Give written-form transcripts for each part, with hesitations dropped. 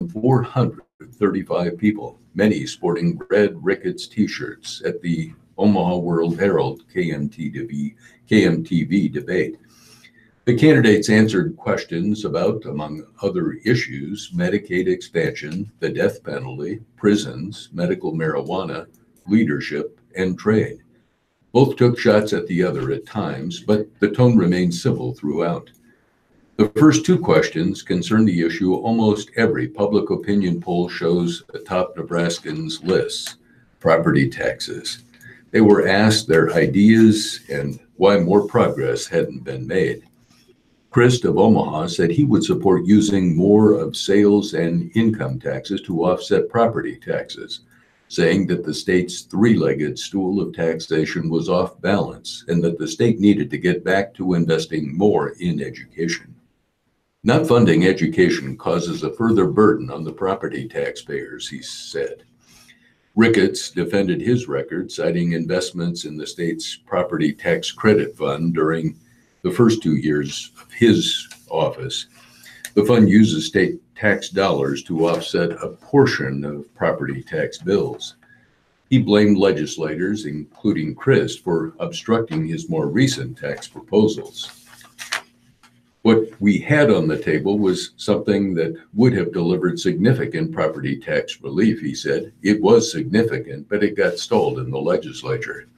435 people, many sporting red Ricketts t-shirts at the Omaha World Herald KMTV debate. The candidates answered questions about, among other issues, Medicaid expansion, the death penalty, prisons, medical marijuana, leadership, and trade. Both took shots at the other at times, but the tone remained civil throughout. The first two questions concern the issue almost every public opinion poll shows atop Nebraskans' lists: property taxes. They were asked their ideas and why more progress hadn't been made. Christ of Omaha said he would support using more of sales and income taxes to offset property taxes, saying that the state's three-legged stool of taxation was off balance and that the state needed to get back to investing more in education. Not funding education causes a further burden on the property taxpayers, he said. Ricketts defended his record, citing investments in the state's property tax credit fund during the first 2 years of his office. The fund uses state tax dollars to offset a portion of property tax bills. He blamed legislators, including Christ, for obstructing his more recent tax proposals. What we had on the table was something that would have delivered significant property tax relief, he said. It was significant, but it got stalled in the legislature.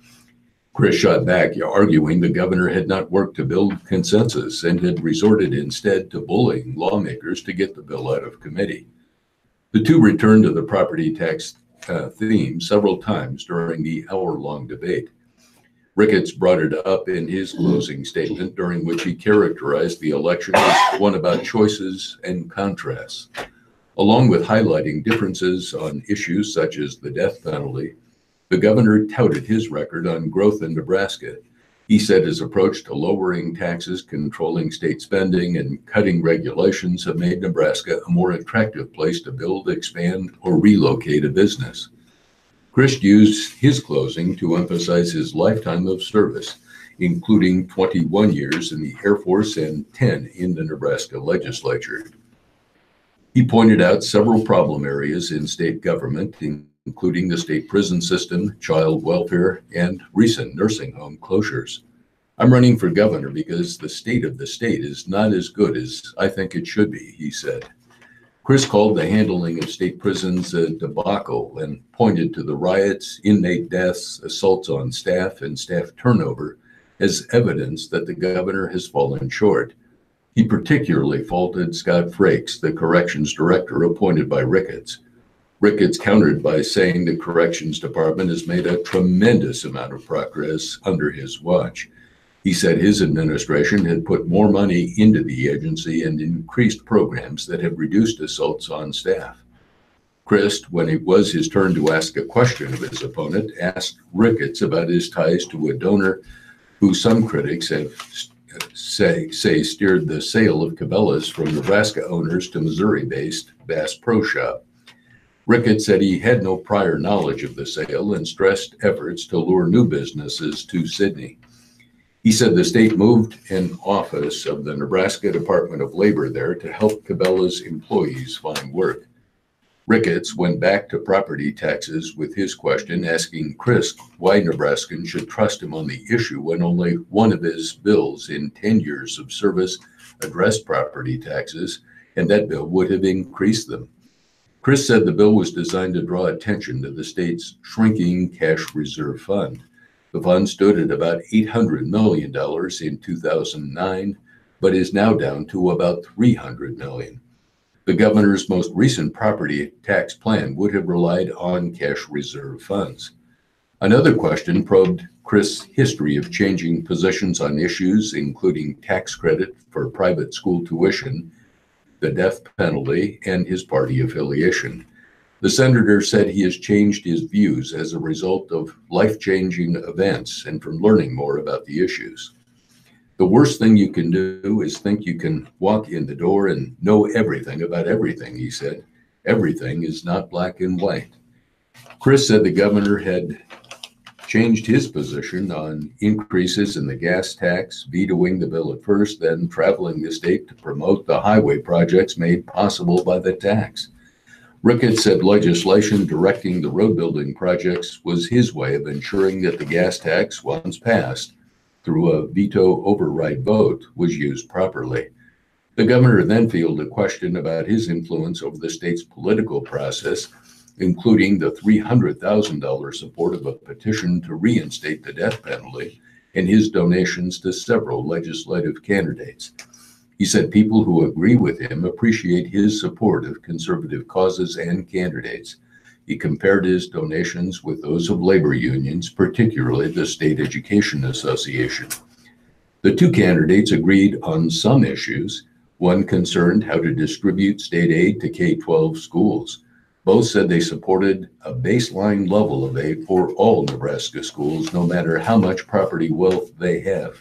Chris shot back, arguing the governor had not worked to build consensus and had resorted instead to bullying lawmakers to get the bill out of committee. The two returned to the property tax theme several times during the hour-long debate. Ricketts brought it up in his closing statement, during which he characterized the election as one about choices and contrasts. Along with highlighting differences on issues such as the death penalty, the governor touted his record on growth in Nebraska. He said his approach to lowering taxes, controlling state spending, and cutting regulations have made Nebraska a more attractive place to build, expand, or relocate a business. Christ used his closing to emphasize his lifetime of service, including 21 years in the Air Force and 10 in the Nebraska legislature. He pointed out several problem areas in state government, including the state prison system, child welfare, and recent nursing home closures. I'm running for governor because the state of the state is not as good as I think it should be, he said. Chris called the handling of state prisons a debacle and pointed to the riots, inmate deaths, assaults on staff, and staff turnover as evidence that the governor has fallen short. He particularly faulted Scott Frakes, the corrections director appointed by Ricketts. Ricketts countered by saying the corrections department has made a tremendous amount of progress under his watch. He said his administration had put more money into the agency and increased programs that have reduced assaults on staff. Christ, when it was his turn to ask a question of his opponent, asked Ricketts about his ties to a donor who some critics have say steered the sale of Cabela's from Nebraska owners to Missouri-based Bass Pro Shop. Ricketts said he had no prior knowledge of the sale and stressed efforts to lure new businesses to Sydney. He said the state moved an office of the Nebraska Department of Labor there to help Cabela's employees find work. Ricketts went back to property taxes with his question, asking Chris why Nebraskans should trust him on the issue when only one of his bills in 10 years of service addressed property taxes, and that bill would have increased them. Chris said the bill was designed to draw attention to the state's shrinking cash reserve fund. The fund stood at about $800 million in 2009, but is now down to about $300 million. The governor's most recent property tax plan would have relied on cash reserve funds. Another question probed Chris' history of changing positions on issues, including tax credit for private school tuition, the death penalty, and his party affiliation. The senator said he has changed his views as a result of life-changing events and from learning more about the issues. The worst thing you can do is think you can walk in the door and know everything about everything, he said. Everything is not black and white. Chris said the governor had changed his position on increases in the gas tax, vetoing the bill at first, then traveling the state to promote the highway projects made possible by the tax. Ricketts said legislation directing the road building projects was his way of ensuring that the gas tax, once passed through a veto override vote, was used properly. The governor then fielded a question about his influence over the state's political process, including the $300,000 support of a petition to reinstate the death penalty and his donations to several legislative candidates. He said people who agree with him appreciate his support of conservative causes and candidates. He compared his donations with those of labor unions, particularly the State Education Association. The two candidates agreed on some issues. One concerned how to distribute state aid to K-12 schools. Both said they supported a baseline level of aid for all Nebraska schools, no matter how much property wealth they have.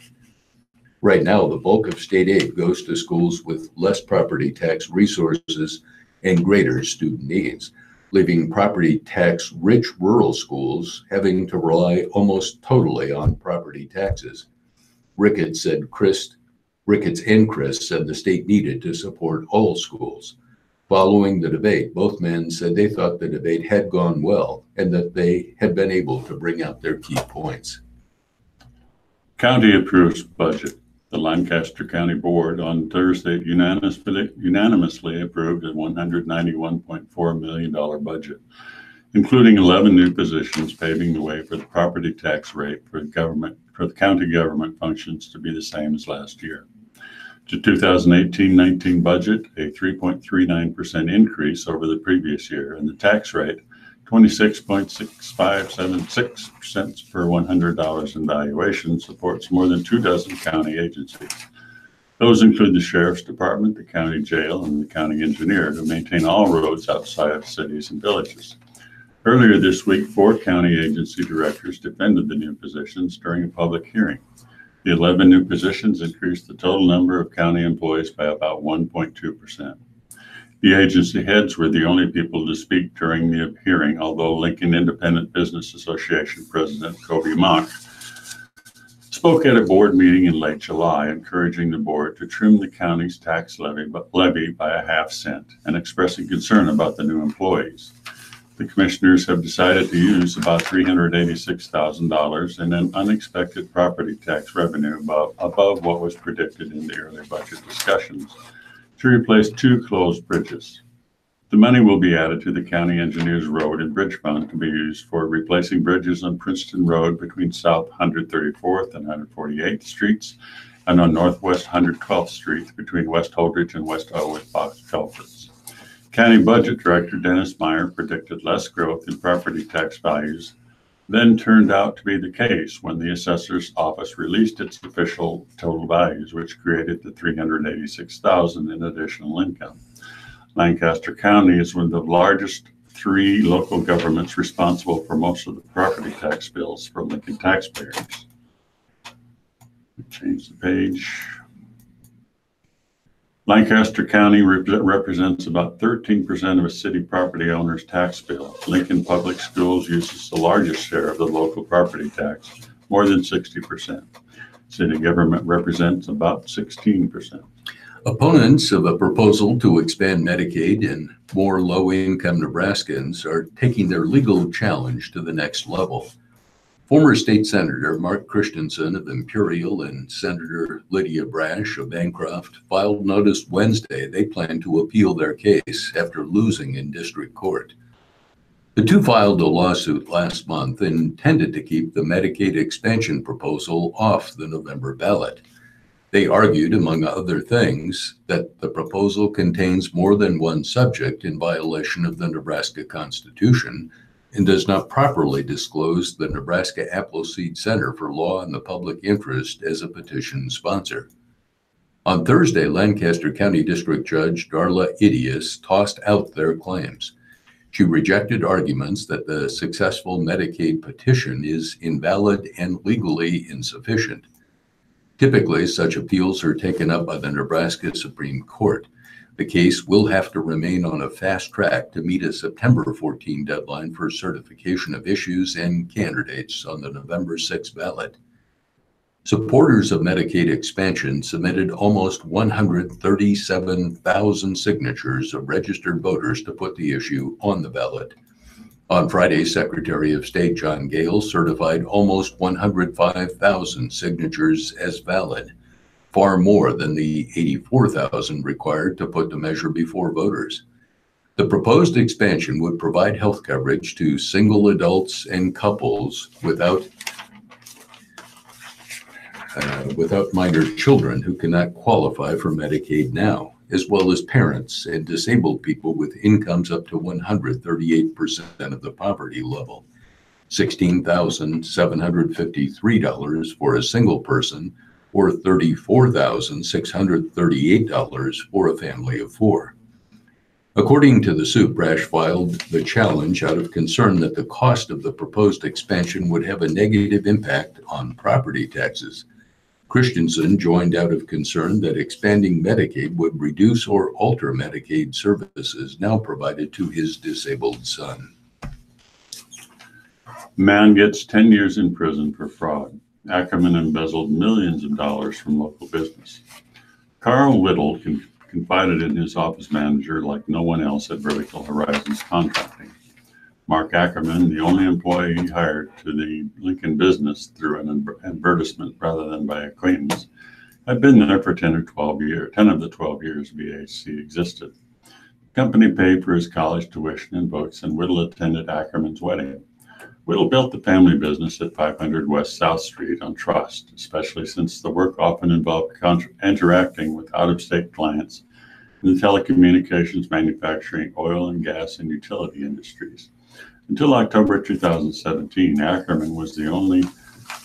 Right now, the bulk of state aid goes to schools with less property tax resources and greater student needs, leaving property tax-rich rural schools having to rely almost totally on property taxes. Ricketts and Chris said the state needed to support all schools. Following the debate, both men said they thought the debate had gone well and that they had been able to bring out their key points. County approves budget. The Lancaster County Board on Thursday unanimously approved a $191.4 million budget, including 11 new positions, paving the way for the property tax rate for the county government functions to be the same as last year. To 2018-19 budget, a 3.39% increase over the previous year, and the tax rate 26.6576 cents per $100 in valuation supports more than 24 county agencies. Those include the Sheriff's Department, the county jail, and the county engineer to maintain all roads outside of cities and villages. Earlier this week, 4 county agency directors defended the new positions during a public hearing. The 11 new positions increased the total number of county employees by about 1.2%. The agency heads were the only people to speak during the hearing, although Lincoln Independent Business Association President Kobe Mock spoke at a board meeting in late July, encouraging the board to trim the county's tax levy by a half cent and expressing concern about the new employees. The commissioners have decided to use about $386,000 in an unexpected property tax revenue above what was predicted in the early budget discussions to replace 2 closed bridges. The money will be added to the county engineer's road and bridge fund to be used for replacing bridges on Princeton Road between South 134th and 148th Streets and on Northwest 112th Street between West Holdridge and West O with box culverts. County Budget Director Dennis Meyer predicted less growth in property tax values than turned out to be the case when the assessor's office released its official total values, which created the $386,000 in additional income. Lancaster County is one of the largest 3 local governments responsible for most of the property tax bills for Lincoln taxpayers. Change the page. Lancaster County represents about 13% of a city property owner's tax bill. Lincoln Public Schools uses the largest share of the local property tax, more than 60%. City government represents about 16%. Opponents of a proposal to expand Medicaid and more low-income Nebraskans are taking their legal challenge to the next level. Former State Senator Mark Christensen of Imperial and Senator Lydia Brash of Bancroft filed notice Wednesday they plan to appeal their case after losing in district court. The two filed a lawsuit last month intended to keep the Medicaid expansion proposal off the November ballot. They argued, among other things, that the proposal contains more than one subject in violation of the Nebraska Constitution and does not properly disclose the Nebraska Appleseed Center for Law and the Public Interest as a petition sponsor. On Thursday, Lancaster County District Judge Darla Idias tossed out their claims. She rejected arguments that the successful Medicaid petition is invalid and legally insufficient. Typically, such appeals are taken up by the Nebraska Supreme Court. The case will have to remain on a fast track to meet a September 14 deadline for certification of issues and candidates on the November 6 ballot. Supporters of Medicaid expansion submitted almost 137,000 signatures of registered voters to put the issue on the ballot. On Friday, Secretary of State John Gale certified almost 105,000 signatures as valid, far more than the 84,000 required to put the measure before voters. The proposed expansion would provide health coverage to single adults and couples without minor children who cannot qualify for Medicaid now, as well as parents and disabled people with incomes up to 138% of the poverty level, $16,753 for a single person, or $34,638 for a family of four. According to the suit, Brash filed the challenge out of concern that the cost of the proposed expansion would have a negative impact on property taxes. Christensen joined out of concern that expanding Medicaid would reduce or alter Medicaid services now provided to his disabled son. Man gets 10 years in prison for fraud. Ackerman embezzled millions of dollars from local business. Carl Whittle confided in his office manager like no one else at Vertical Horizons Contracting. Mark Ackerman, the only employee he hired to the Lincoln business through an advertisement rather than by acquaintance, had been there for 10 of the 12 years VHC existed. The company paid for his college tuition and books, and Whittle attended Ackerman's wedding. Whittle built the family business at 500 West South Street on trust, especially since the work often involved interacting with out-of-state clients in the telecommunications, manufacturing, oil and gas, and utility industries. Until October 2017, Ackerman was the only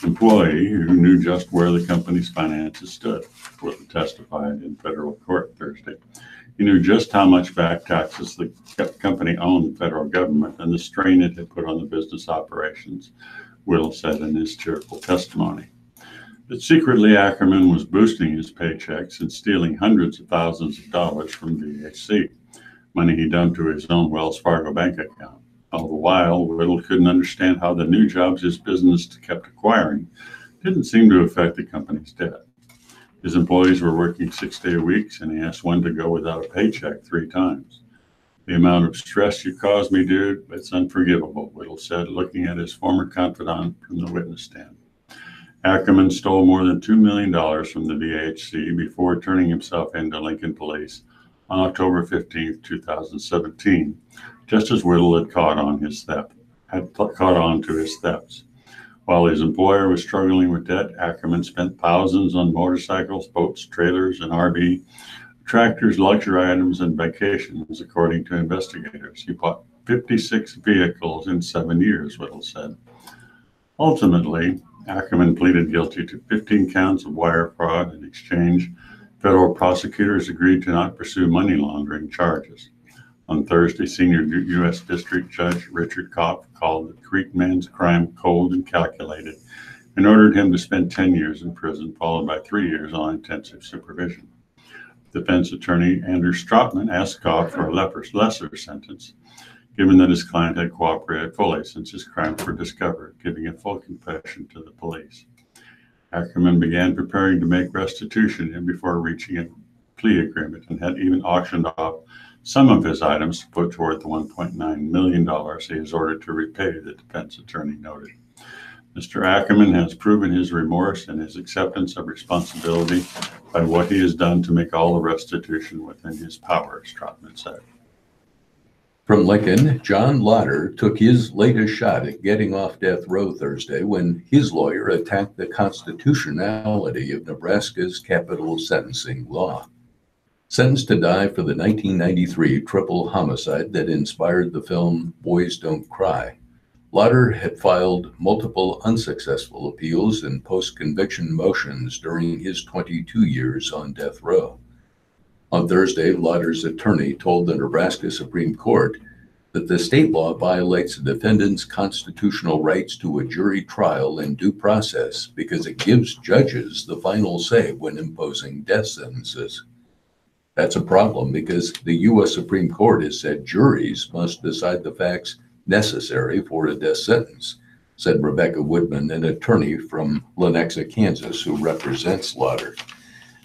employee who knew just where the company's finances stood, Whittle testified in federal court Thursday. He knew just how much back taxes the company owed the federal government and the strain it had put on the business operations, Whittle said in his tearful testimony. But secretly, Ackerman was boosting his paychecks and stealing hundreds of thousands of dollars from VHC, money he dumped to his own Wells Fargo bank account. All the while, Whittle couldn't understand how the new jobs his business kept acquiring didn't seem to affect the company's debt. His employees were working 6 days a week, and he asked one to go without a paycheck 3 times. The amount of stress you caused me, dude, it's unforgivable, Whittle said, looking at his former confidant from the witness stand. Ackerman stole more than $2 million from the VHC before turning himself into Lincoln Police on October 15, 2017, just as Whittle had caught on to his thefts. While his employer was struggling with debt, Ackerman spent thousands on motorcycles, boats, trailers, and RV, tractors, luxury items, and vacations, according to investigators. He bought 56 vehicles in 7 years, Whittle said. Ultimately, Ackerman pleaded guilty to 15 counts of wire fraud. In exchange, federal prosecutors agreed to not pursue money laundering charges. On Thursday, senior U.S. District Judge Richard Kopp called the Creek man's crime cold and calculated and ordered him to spend 10 years in prison, followed by 3 years on intensive supervision. Defense attorney Andrew Stratman asked Kopp for a lesser sentence, given that his client had cooperated fully since his crimes were discovered, giving a full confession to the police. Ackerman began preparing to make restitution before reaching a plea agreement and had even auctioned off some of his items to put toward the $1.9 million he is ordered to repay, the defense attorney noted. Mr. Ackerman has proven his remorse and his acceptance of responsibility by what he has done to make all the restitution within his power, Stratman said. From Lincoln, John Lauder took his latest shot at getting off death row Thursday when his lawyer attacked the constitutionality of Nebraska's capital sentencing law. Sentenced to die for the 1993 triple homicide that inspired the film Boys Don't Cry, Lauder had filed multiple unsuccessful appeals and post-conviction motions during his 22 years on death row. On Thursday, Lauder's attorney told the Nebraska Supreme Court that the state law violates the defendant's constitutional rights to a jury trial and due process because it gives judges the final say when imposing death sentences. That's a problem because the U.S. Supreme Court has said juries must decide the facts necessary for a death sentence, said Rebecca Woodman, an attorney from Lenexa, Kansas, who represents Lauder.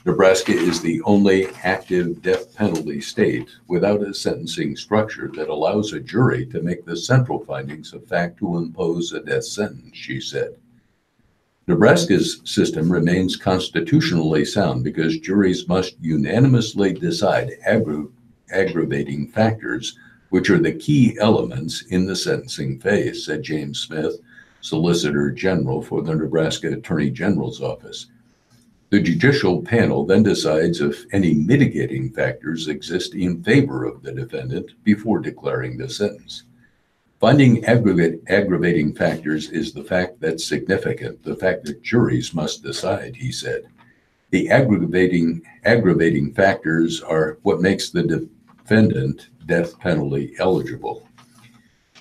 Nebraska is the only active death penalty state without a sentencing structure that allows a jury to make the central findings of fact to impose a death sentence, she said. Nebraska's system remains constitutionally sound because juries must unanimously decide aggravating factors, which are the key elements in the sentencing phase, said James Smith, Solicitor General for the Nebraska Attorney General's Office. The judicial panel then decides if any mitigating factors exist in favor of the defendant before declaring the sentence. Finding aggravating factors is the fact that's significant, the fact that juries must decide, he said. The aggravating factors are what makes the defendant death penalty eligible.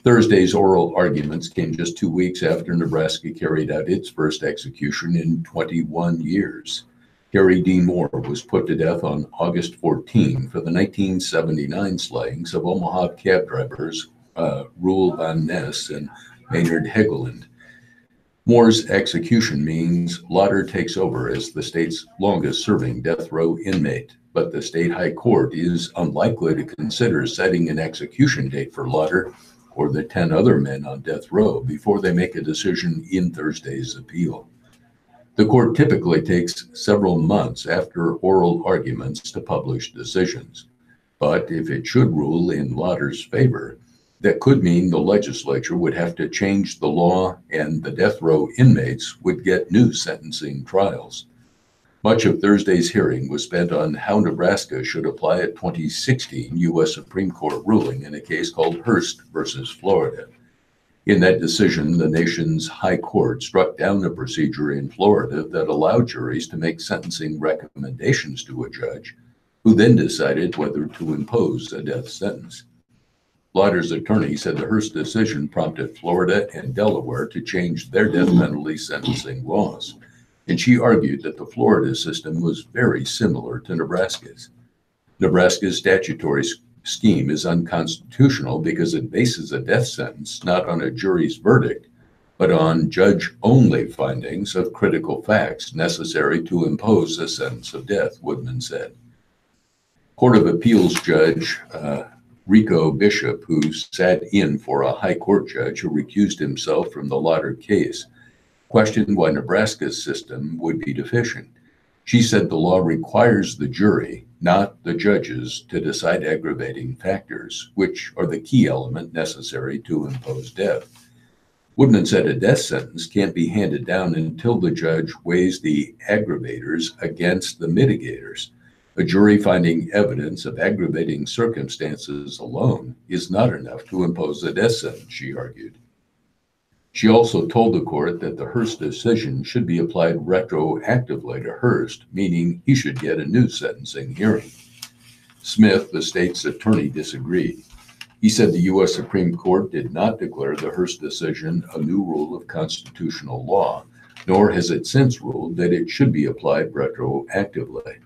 Thursday's oral arguments came just 2 weeks after Nebraska carried out its first execution in 21 years. Harry D. Moore was put to death on August 14 for the 1979 slayings of Omaha cab drivers Roel Van Ness and Maynard Hegeland. Moore's execution means Lauder takes over as the state's longest-serving death row inmate, but the state high court is unlikely to consider setting an execution date for Lauder or the 10 other men on death row before they make a decision in Thursday's appeal. The court typically takes several months after oral arguments to publish decisions, but if it should rule in Lauder's favor, that could mean the legislature would have to change the law and the death row inmates would get new sentencing trials. Much of Thursday's hearing was spent on how Nebraska should apply a 2016 U.S. Supreme Court ruling in a case called Hurst versus Florida. In that decision, the nation's high court struck down the procedure in Florida that allowed juries to make sentencing recommendations to a judge, who then decided whether to impose a death sentence. Lauder's attorney said the Hurst decision prompted Florida and Delaware to change their death penalty sentencing laws, and she argued that the Florida system was very similar to Nebraska's. Nebraska's statutory scheme is unconstitutional because it bases a death sentence not on a jury's verdict, but on judge-only findings of critical facts necessary to impose a sentence of death, Woodman said. Court of Appeals Judge Rico Bishop, who sat in for a high court judge who recused himself from the Lauder case, questioned why Nebraska's system would be deficient. She said the law requires the jury, not the judges, to decide aggravating factors, which are the key element necessary to impose death. Woodman said a death sentence can't be handed down until the judge weighs the aggravators against the mitigators. A jury finding evidence of aggravating circumstances alone is not enough to impose a death sentence, she argued. She also told the court that the Hurst decision should be applied retroactively to Hurst, meaning he should get a new sentencing hearing. Smith, the state's attorney, disagreed. He said the U.S. Supreme Court did not declare the Hurst decision a new rule of constitutional law, nor has it since ruled that it should be applied retroactively.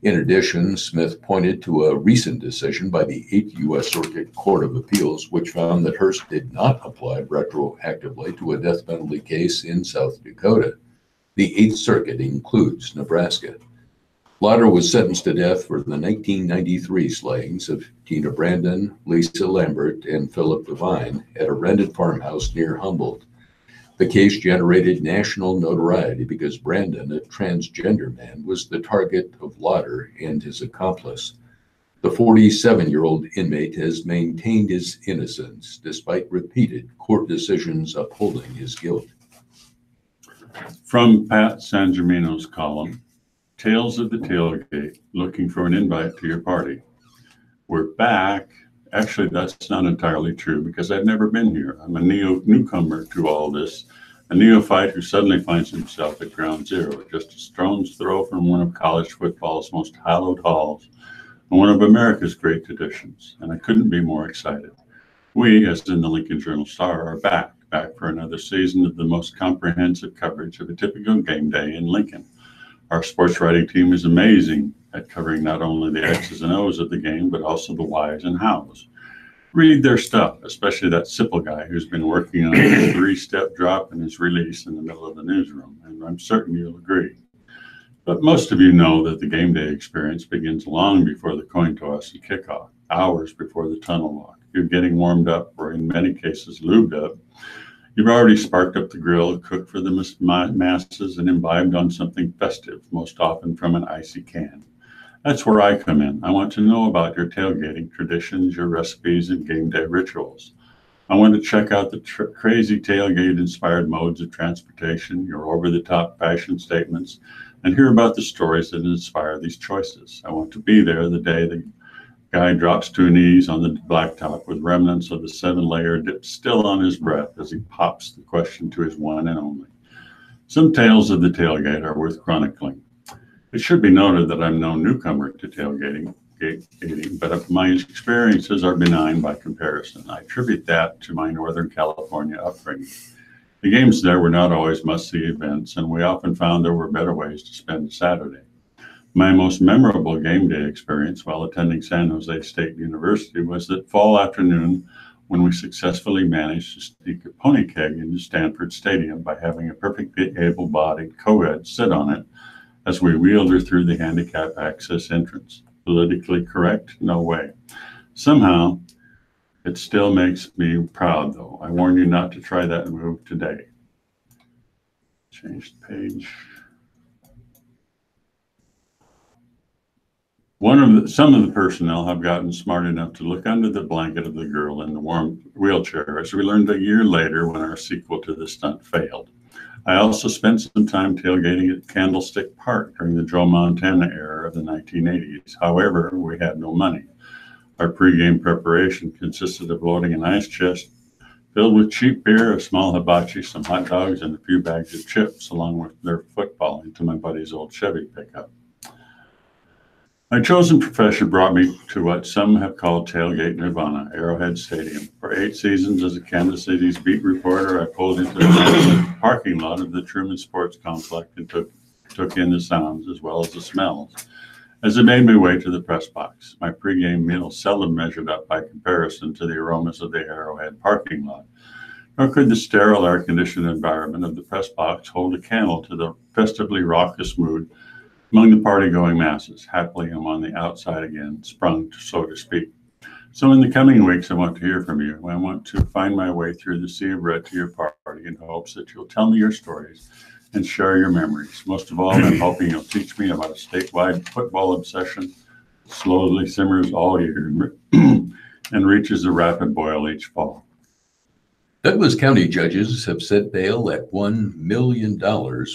In addition, Smith pointed to a recent decision by the 8th U.S. Circuit Court of Appeals, which found that Hurst did not apply retroactively to a death penalty case in South Dakota. The 8th Circuit includes Nebraska. Lauder was sentenced to death for the 1993 slayings of Tina Brandon, Lisa Lambert, and Philip Devine at a rented farmhouse near Humboldt. The case generated national notoriety because Brandon, a transgender man, was the target of Lauder and his accomplice. The 47-year-old inmate has maintained his innocence despite repeated court decisions upholding his guilt. From Pat Sangermino's column, Tales of the Tailgate, looking for an invite to your party. We're back. Actually, that's not entirely true because I've never been here. I'm a newcomer to all this, a neophyte who suddenly finds himself at ground zero, just a stone's throw from one of college football's most hallowed halls and one of America's great traditions, and I couldn't be more excited. We, as in the Lincoln Journal-Star, are back for another season of the most comprehensive coverage of a typical game day in Lincoln. Our sports writing team is amazing at covering not only the X's and O's of the game, but also the whys and hows. Read their stuff, especially that Sipple guy who's been working on a 3-step drop in his release in the middle of the newsroom, and I'm certain you'll agree. But most of you know that the game day experience begins long before the coin toss and kickoff, hours before the tunnel walk. You're getting warmed up, or in many cases lubed up. You've already sparked up the grill, cooked for the masses, and imbibed on something festive, most often from an icy can. That's where I come in. I want to know about your tailgating traditions, your recipes, and game day rituals. I want to check out the crazy tailgate-inspired modes of transportation, your over-the-top fashion statements, and hear about the stories that inspire these choices. I want to be there the day the guy drops to his knees on the blacktop with remnants of the 7-layer dip still on his breath as he pops the question to his one and only. Some tales of the tailgate are worth chronicling. It should be noted that I'm no newcomer to tailgating, but my experiences are benign by comparison. I attribute that to my Northern California upbringing. The games there were not always must-see events, and we often found there were better ways to spend a Saturday. My most memorable game day experience while attending San Jose State University was that fall afternoon when we successfully managed to sneak a pony keg into Stanford Stadium by having a perfectly able-bodied co-ed sit on it as we wheeled her through the handicap access entrance. Politically correct? No way. Somehow, it still makes me proud, though. I warn you not to try that move today. Change the page. Some of the personnel have gotten smart enough to look under the blanket of the girl in the warm wheelchair, as we learned a year later when our sequel to the stunt failed. I also spent some time tailgating at Candlestick Park during the Joe Montana era of the 1980s. However, we had no money. Our pregame preparation consisted of loading an ice chest filled with cheap beer, a small hibachi, some hot dogs, and a few bags of chips, along with their football into my buddy's old Chevy pickup. My chosen profession brought me to what some have called tailgate nirvana, Arrowhead Stadium. For 8 seasons as a Kansas City's beat reporter, I pulled into the parking lot of the Truman Sports Complex and took in the sounds as well as the smells. As I made my way to the press box, my pregame meal seldom measured up by comparison to the aromas of the Arrowhead parking lot, nor could the sterile air-conditioned environment of the press box hold a candle to the festively raucous mood among the party-going masses. Happily, I'm on the outside again, sprung, so to speak. So in the coming weeks, I want to hear from you. I want to find my way through the sea of red to your party in hopes that you'll tell me your stories and share your memories. Most of all, I'm hoping you'll teach me about a statewide football obsession that slowly simmers all year and reaches a rapid boil each fall. Douglas County judges have set bail at $1 million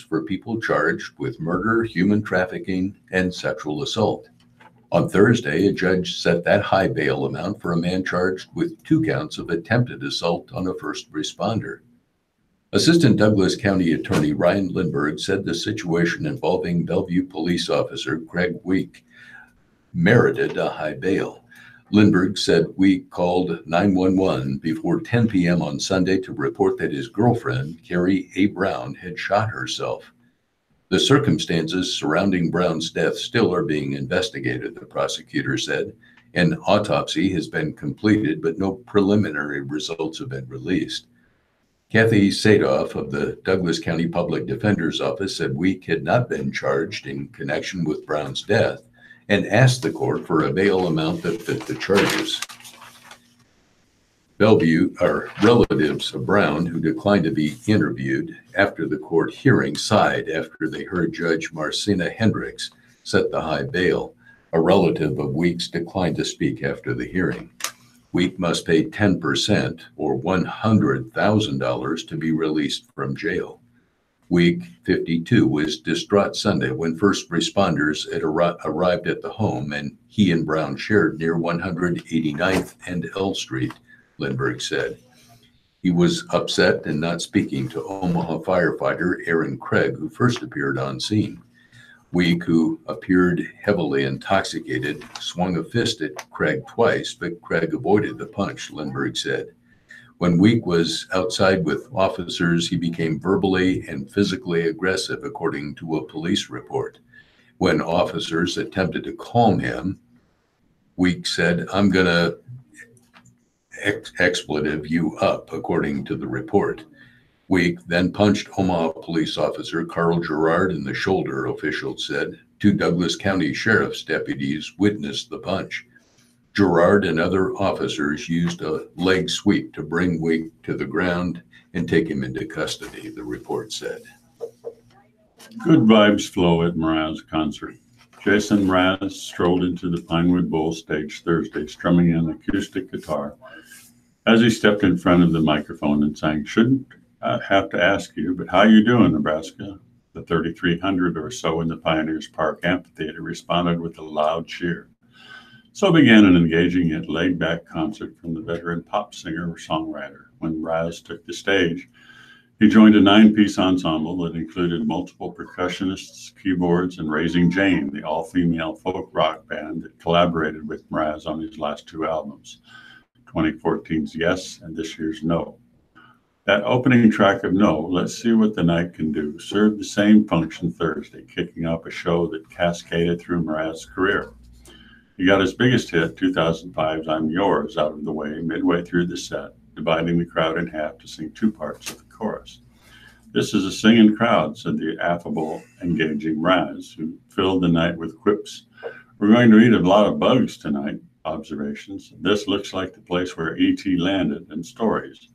for people charged with murder, human trafficking, and sexual assault. On Thursday, a judge set that high bail amount for a man charged with 2 counts of attempted assault on a first responder. Assistant Douglas County Attorney Ryan Lindberg said the situation involving Bellevue police officer Craig Week merited a high bail. Lindberg said Week called 911 before 10 p.m. on Sunday to report that his girlfriend, Carrie A. Brown, had shot herself. The circumstances surrounding Brown's death still are being investigated, the prosecutor said. An autopsy has been completed, but no preliminary results have been released. Kathy Sadoff of the Douglas County Public Defender's Office said Week had not been charged in connection with Brown's death and asked the court for a bail amount that fit the charges. Bellevue are relatives of Brown, who declined to be interviewed after the court hearing, sighed after they heard Judge Marcina Hendricks set the high bail. A relative of Week's declined to speak after the hearing. Week must pay 10% or $100,000 to be released from jail. Week 52 was distraught Sunday when first responders had arrived at the home and he and Brown shared near 189th and L Street, Lindberg said. He was upset and not speaking to Omaha firefighter Aaron Craig, who first appeared on scene. Week, who appeared heavily intoxicated, swung a fist at Craig twice, but Craig avoided the punch, Lindberg said. When Week was outside with officers, he became verbally and physically aggressive, according to a police report. When officers attempted to calm him, Week said, I'm gonna expletive "you up," according to the report. Week then punched Omaha police officer Carl Gerard in the shoulder, officials said. Two Douglas County Sheriff's deputies witnessed the punch. Gerard and other officers used a leg sweep to bring Week to the ground and take him into custody, the report said. Good vibes flow at Mraz concert. Jason Mraz strolled into the Pinewood Bowl stage Thursday, strumming an acoustic guitar. As he stepped in front of the microphone and sang, "Shouldn't I have to ask you, but how you doing, Nebraska?" The 3,300 or so in the Pioneers Park Amphitheater responded with a loud cheer. So began an engaging yet laid-back concert from the veteran pop singer-songwriter. When Mraz took the stage, he joined a 9-piece ensemble that included multiple percussionists, keyboards, and Raising Jane, the all-female folk rock band that collaborated with Mraz on his last two albums, 2014's Yes and this year's No. That opening track of No, Let's See What the Night Can Do, served the same function Thursday, kicking off a show that cascaded through Mraz's career. He got his biggest hit, 2005's I'm Yours, out of the way midway through the set, dividing the crowd in half to sing two parts of the chorus. "This is a singing crowd," said the affable, engaging Mraz, who filled the night with quips. "We're going to eat a lot of bugs tonight," observations. "This looks like the place where E.T. landed," and stories.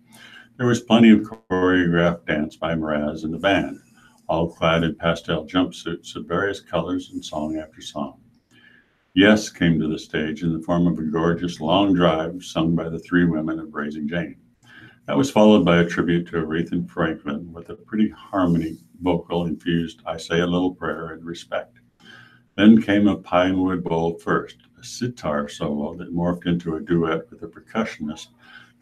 There was plenty of choreographed dance by Mraz and the band, all clad in pastel jumpsuits of various colors and song after song. Yes came to the stage in the form of a gorgeous long drive sung by the three women of Raising Jane. That was followed by a tribute to Aretha Franklin with a pretty harmony vocal infused "I Say a Little Prayer" and "Respect." Then came a Pinewood Bowl first, a sitar solo that morphed into a duet with a percussionist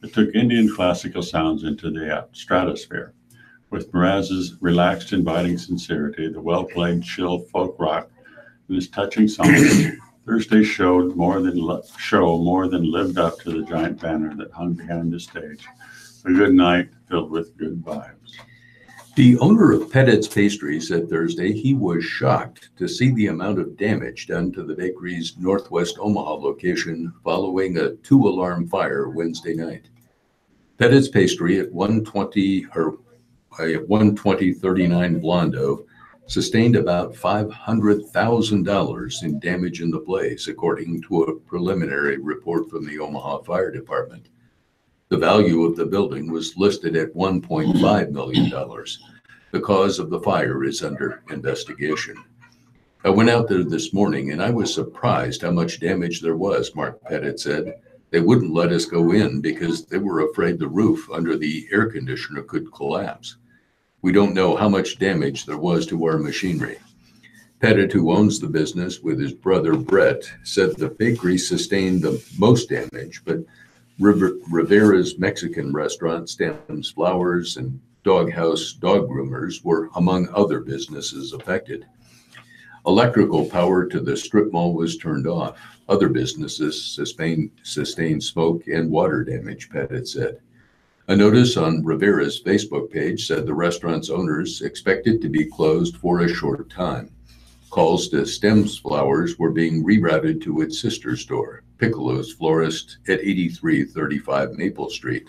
that took Indian classical sounds into the stratosphere. With Mraz's relaxed, inviting sincerity, the well-played, chill folk rock, and his touching songs, Thursday's show more than lived up to the giant banner that hung behind the stage. A good night filled with good vibes. The owner of Pettit's Pastry said Thursday he was shocked to see the amount of damage done to the bakery's Northwest Omaha location following a 2-alarm fire Wednesday night. Pettit's Pastry at 12039 Blondo sustained about $500,000 in damage in the blaze, according to a preliminary report from the Omaha Fire Department. The value of the building was listed at $1.5 million. The cause of the fire is under investigation. "I went out there this morning and I was surprised how much damage there was," Mark Pettit said. "They wouldn't let us go in because they were afraid the roof under the air conditioner could collapse. We don't know how much damage there was to our machinery." Pettit, who owns the business with his brother Brett, said the bakery sustained the most damage, but Rivera's Mexican restaurant, Stam's Flowers, and Doghouse Dog Groomers were among other businesses affected. Electrical power to the strip mall was turned off. Other businesses sustained smoke and water damage, Pettit said. A notice on Rivera's Facebook page said the restaurant's owners expected to be closed for a short time. Calls to Stem's Flowers were being rerouted to its sister store, Piccolo's Florist at 8335 Maple Street.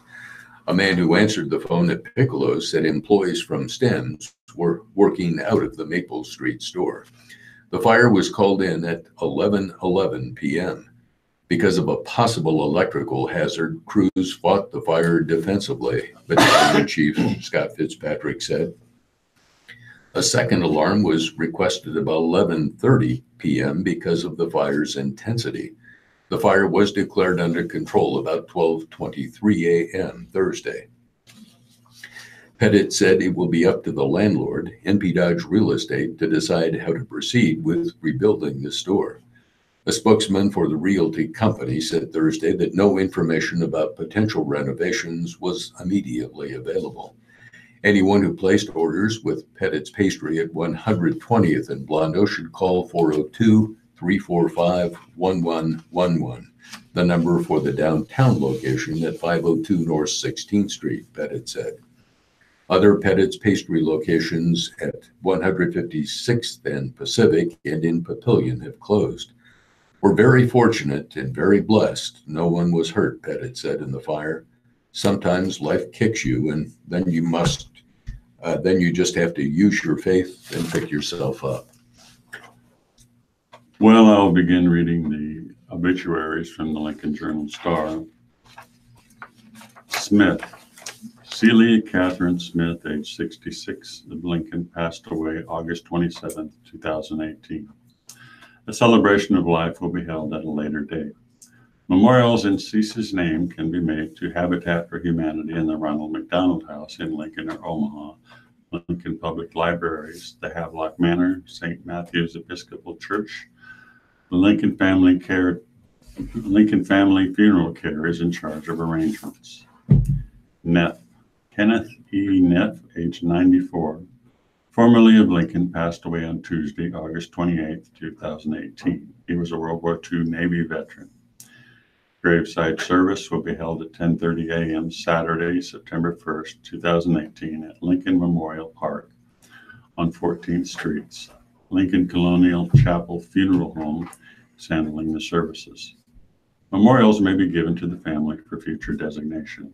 A man who answered the phone at Piccolo's said employees from Stem's were working out of the Maple Street store. The fire was called in at 11:11 p.m. Because of a possible electrical hazard, crews fought the fire defensively, Battalion Chief Scott Fitzpatrick said. A second alarm was requested about 11:30 p.m. because of the fire's intensity. The fire was declared under control about 12:23 a.m. Thursday. Pettit said it will be up to the landlord, NP Dodge Real Estate, to decide how to proceed with rebuilding the store. A spokesman for the realty company said Thursday that no information about potential renovations was immediately available. Anyone who placed orders with Pettit's Pastry at 120th and Blondo should call 402-345-1111, the number for the downtown location at 502 North 16th Street, Pettit said. Other Pettit's Pastry locations at 156th and Pacific and in Papillion have closed. We're very fortunate and very blessed. No one was hurt, Pettit said in the fire. Sometimes life kicks you, and then you just have to use your faith and pick yourself up. Well, I'll begin reading the obituaries from the Lincoln Journal-Star. Smith. Celia Catherine Smith, age 66, of Lincoln, passed away August 27, 2018. A celebration of life will be held at a later date. Memorials in Cece's name can be made to Habitat for Humanity in the Ronald McDonald House in Lincoln or Omaha, Lincoln Public Libraries, the Havelock Manor, St. Matthew's Episcopal Church. The Lincoln Family Funeral Care is in charge of arrangements. Neff. Kenneth E. Neff, age 94, formerly of Lincoln, passed away on Tuesday, August 28, 2018. He was a World War II Navy veteran. Graveside service will be held at 10:30 a.m. Saturday, September 1st, 2018 at Lincoln Memorial Park on 14th Street. Lincoln Colonial Chapel Funeral Home is handling the services. Memorials may be given to the family for future designation.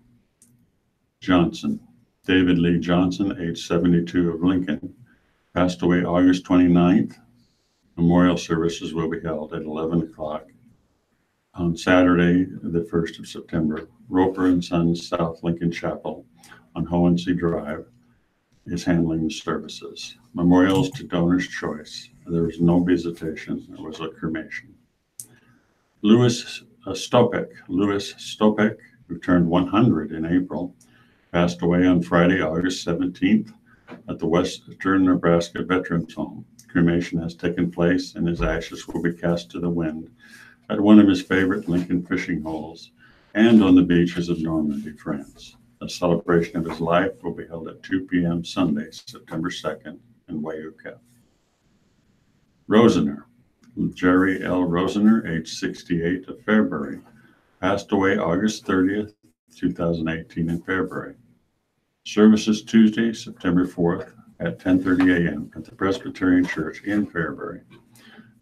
Johnson. David Lee Johnson, age 72, of Lincoln, passed away August 29th. Memorial services will be held at 11 o'clock on Saturday, the 1st of September. Roper and Sons South Lincoln Chapel on Hohensee Drive is handling the services. Memorials to Donor's Choice. There was no visitation. There was a cremation. Louis Stopek, who turned 100 in April, passed away on Friday, August 17th at the Western Nebraska Veterans Home. Cremation has taken place and his ashes will be cast to the wind at one of his favorite Lincoln fishing holes and on the beaches of Normandy, France. A celebration of his life will be held at 2 p.m. Sunday, September 2nd in Wyuka. Rosener. Jerry L. Rosener, age 68, of Fairbury, passed away August 30th, 2018 in Fairbury. Services Tuesday, September 4th at 10:30 a.m. at the Presbyterian Church in Fairbury.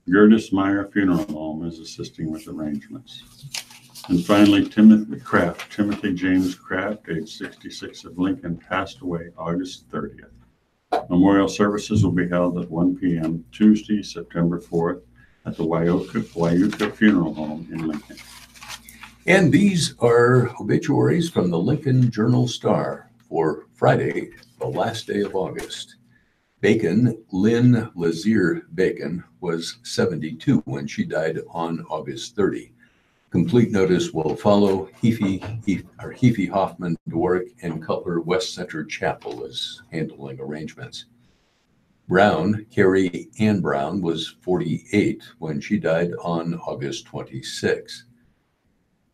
Gertis Meyer Funeral Home is assisting with arrangements. And finally, Timothy James Kraft, age 66, of Lincoln, passed away August 30th. Memorial services will be held at 1 p.m. Tuesday, September 4th at the Wyuka Funeral Home in Lincoln. And these are obituaries from the Lincoln Journal-Star for Friday, the last day of August. Bacon, Lynn Lazier Bacon, was 72 when she died on August 30. Complete notice will follow. Heafy Hoffman Dwark and Cutler West Center Chapel is handling arrangements. Brown, Carrie Ann Brown, was 48 when she died on August 26.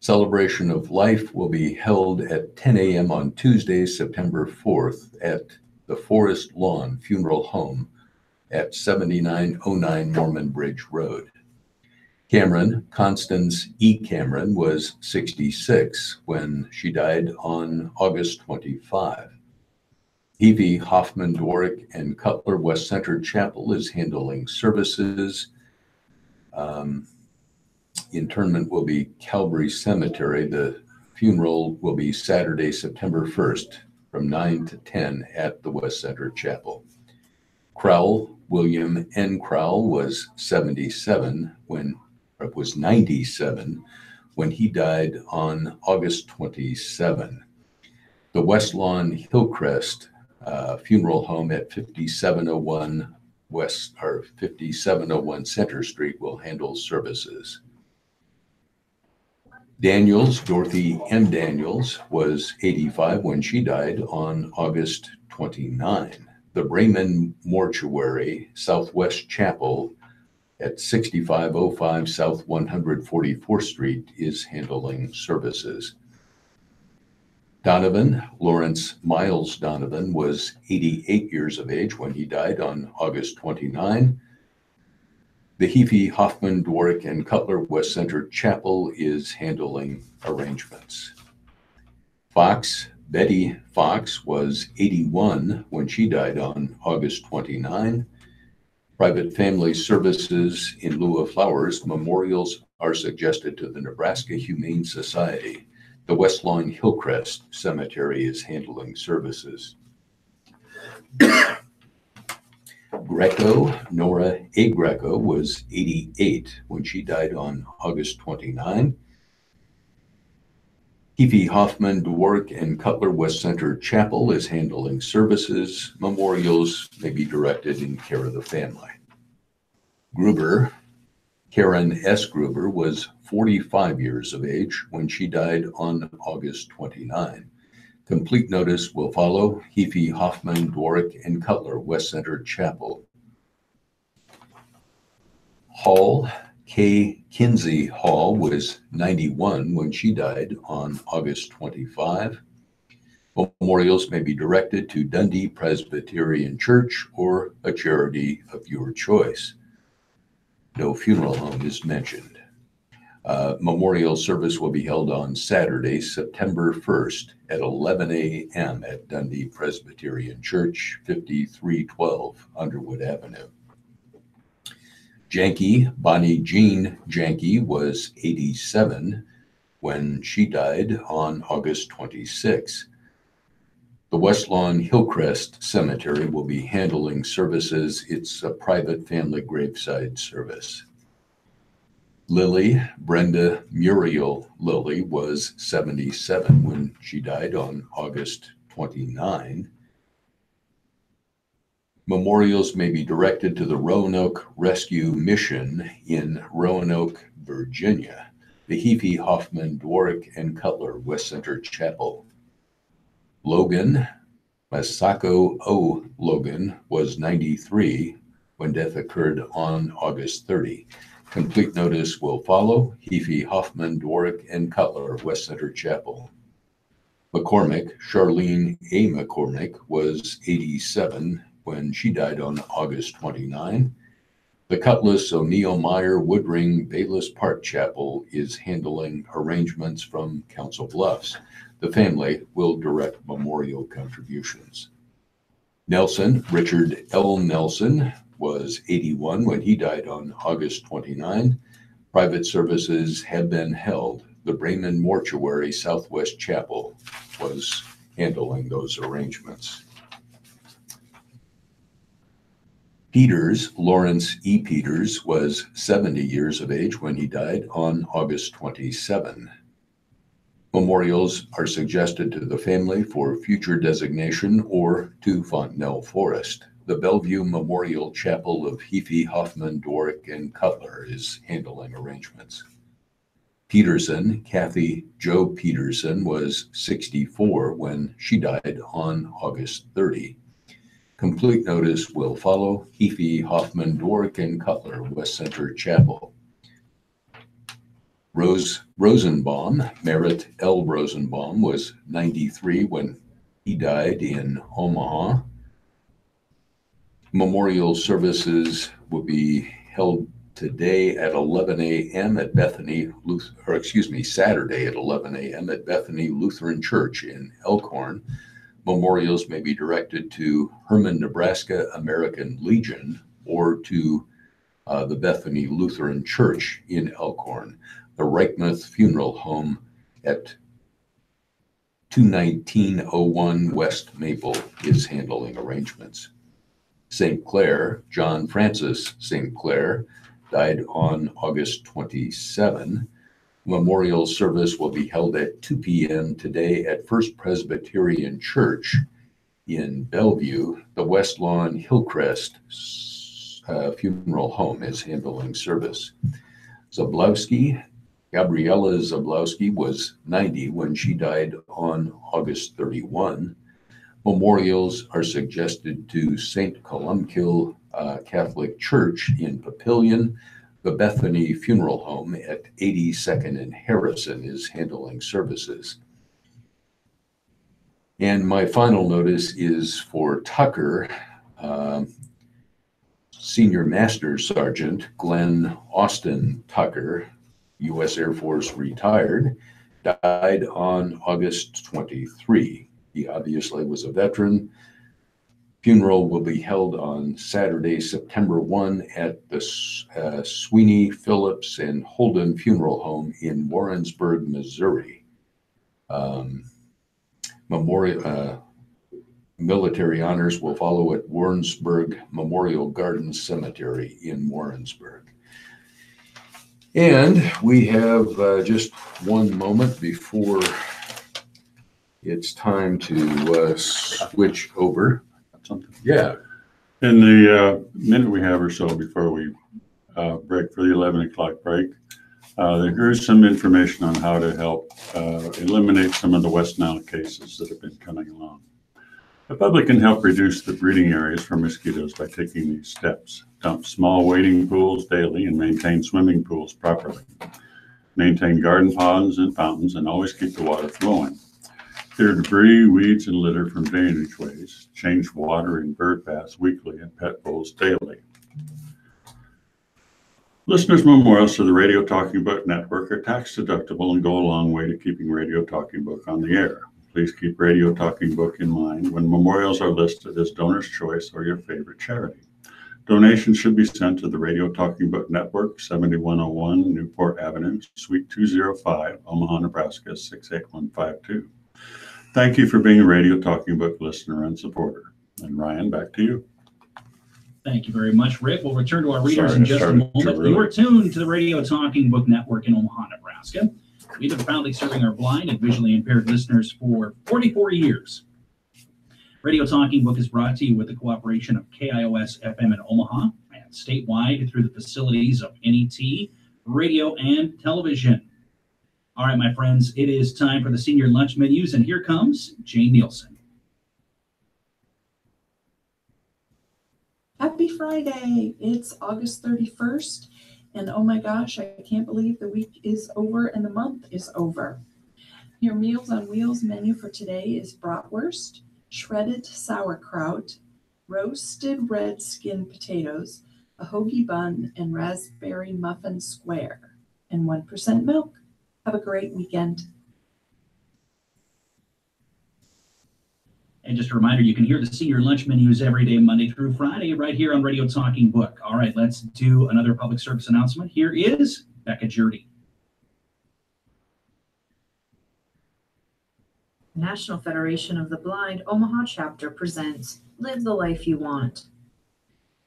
Celebration of life will be held at 10 a.m. on Tuesday, September 4th at the Forest Lawn Funeral Home at 7909 Mormon Bridge Road. Cameron, Constance E. Cameron, was 66 when she died on August 25. Heafy Hoffman Dwark and Cutler West Center Chapel is handling services. Interment will be Calvary Cemetery. The funeral will be Saturday, September 1st from 9 to 10 at the West Center Chapel. Crowell, William N. Crowell, was 97 was 97 when he died on August 27. The West Lawn Hillcrest Funeral Home at 5701 5701 Center Street will handle services. Daniels, Dorothy M. Daniels, was 85 when she died on August 29. The Bremen Mortuary, Southwest Chapel at 6505 South 144th Street is handling services. Donovan, Lawrence Miles Donovan, was 88 years of age when he died on August 29. The Heafy Hoffman Dwark and Cutler West Center Chapel is handling arrangements. Fox, Betty Fox, was 81 when she died on August 29. Private family services in lieu of flowers, memorials are suggested to the Nebraska Humane Society. The West Lawn Hillcrest Cemetery is handling services. Greco, Nora A. Greco, was 88 when she died on August 29. Keefe Hoffman, Dwork, and Cutler West Center Chapel is handling services. Memorials may be directed in care of the family. Gruber, Karen S. Gruber, was 45 years of age when she died on August 29. Complete notice will follow. Keefe, Hoffman, Dwork, and Cutler West Center Chapel. Hall, K. Kinsey Hall, was 91 when she died on August 25. Memorials may be directed to Dundee Presbyterian Church or a charity of your choice. No funeral home is mentioned. Memorial service will be held on Saturday, September 1st at 11 a.m. at Dundee Presbyterian Church, 5312 Underwood Avenue. Janke, Bonnie Jean Janke, was 87 when she died on August 26. The West Lawn Hillcrest Cemetery will be handling services. It's a private family graveside service. Lily, Brenda Muriel Lilly, was 77 when she died on August 29. Memorials may be directed to the Roanoke Rescue Mission in Roanoke, Virginia, the Heaphy, Hoffman, Dwork, and Cutler West Center Chapel. Logan, Masako O. Logan, was 93 when death occurred on August 30. Complete notice will follow. Heaphy, Hoffman, Dwork, and Cutler West Center Chapel. McCormick, Charlene A. McCormick, was 87 when she died on August 29. The Cutlass O'Neill Meyer Woodring Bayless Park Chapel is handling arrangements from Council Bluffs. The family will direct memorial contributions. Nelson, Richard L. Nelson, was 81 when he died on August 29. Private services have been held. The Bremen Mortuary Southwest Chapel was handling those arrangements. Peters, Lawrence E. Peters, was 70 years of age when he died on August 27. Memorials are suggested to the family for future designation or to Fontenelle Forest. The Bellevue Memorial Chapel of Heaphy, Hoffman, Dwork, and Cutler is handling arrangements. Peterson, Kathy Jo Peterson, was 64 when she died on August 30. Complete notice will follow. Heaphy, Hoffman, Dwork, and Cutler West Center Chapel. Rose Rosenbaum, Merritt L. Rosenbaum, was 93 when he died in Omaha. Memorial services will be held today at 11 a.m. at Saturday at 11 a.m. at Bethany Lutheran Church in Elkhorn. Memorials may be directed to Herman, Nebraska American Legion or to the Bethany Lutheran Church in Elkhorn. The Reichmuth Funeral Home at 21901 West Maple is handling arrangements. St. Clair, John Francis St. Clair, died on August 27. Memorial service will be held at 2 p.m. today at First Presbyterian Church in Bellevue. The West Lawn Hillcrest Funeral Home is handling service. Zablowski, Gabriella Zablowski, was 90 when she died on August 31. Memorials are suggested to St. Columcille Catholic Church in Papillion. The Bethany Funeral Home at 82nd and Harrison is handling services. And my final notice is for Tucker, Senior Master Sergeant Glenn Austin Tucker, U.S. Air Force retired, died on August 23. He obviously was a veteran. Funeral will be held on Saturday, September 1 at the Sweeney, Phillips, and Holden Funeral Home in Warrensburg, Missouri. Military honors will follow at Warrensburg Memorial Gardens Cemetery in Warrensburg. And we have just one moment before it's time to switch over. Something. Yeah. In the minute we have or so before we break for the 11 o'clock break, here's some information on how to help eliminate some of the West Nile cases that have been coming along. The public can help reduce the breeding areas for mosquitoes by taking these steps. Dump small wading pools daily and maintain swimming pools properly. Maintain garden ponds and fountains and always keep the water flowing. Clear debris, weeds, and litter from drainage ways. Change water in bird baths weekly and pet bowls daily. Listeners' memorials to the Radio Talking Book Network are tax deductible and go a long way to keeping Radio Talking Book on the air. Please keep Radio Talking Book in mind when memorials are listed as Donor's Choice or your favorite charity. Donations should be sent to the Radio Talking Book Network, 7101 Newport Avenue, Suite 205, Omaha, Nebraska, 68152. Thank you for being a Radio Talking Book listener and supporter. And Ryan, back to you. Thank you very much, Rick. We'll return to our readers in just a moment. You are tuned to the Radio Talking Book Network in Omaha, Nebraska. We've been proudly serving our blind and visually impaired listeners for 44 years. Radio Talking Book is brought to you with the cooperation of KIOS FM in Omaha and statewide through the facilities of NET, radio, and television. All right, my friends, it is time for the senior lunch menus, and here comes Jane Nielsen. Happy Friday! It's August 31st, and oh my gosh, I can't believe the week is over and the month is over. Your Meals on Wheels menu for today is bratwurst, shredded sauerkraut, roasted red skin potatoes, a hoagie bun, and raspberry muffin square, and 1% milk. Have a great weekend. And just a reminder, you can hear the senior lunch menus every day, Monday through Friday, right here on Radio Talking Book. All right, let's do another public service announcement. Here is Becca Jurdy. National Federation of the Blind Omaha Chapter presents Live the Life You Want.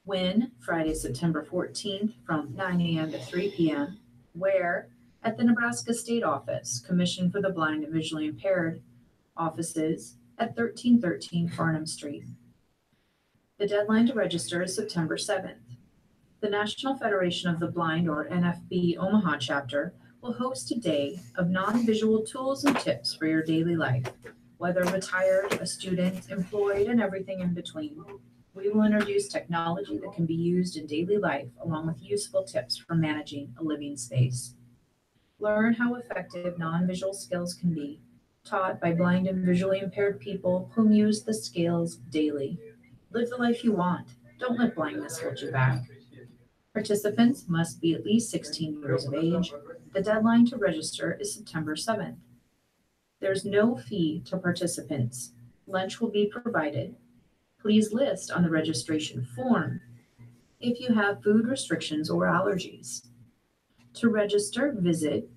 When, Friday, September 14th from 9 a.m. to 3 p.m., where, at the Nebraska State Office, Commission for the Blind and Visually Impaired, offices at 1313 Farnham Street. The deadline to register is September 7th. The National Federation of the Blind, or NFB Omaha Chapter, will host a day of non-visual tools and tips for your daily life, whether retired, a student, employed, and everything in between. We will introduce technology that can be used in daily life, along with useful tips for managing a living space. Learn how effective non-visual skills can be, taught by blind and visually impaired people whom use the skills daily. Live the life you want. Don't let blindness hold you back. Participants must be at least 16 years of age. The deadline to register is September 7th. There's no fee to participants. Lunch will be provided. Please list on the registration form if you have food restrictions or allergies. To register, visit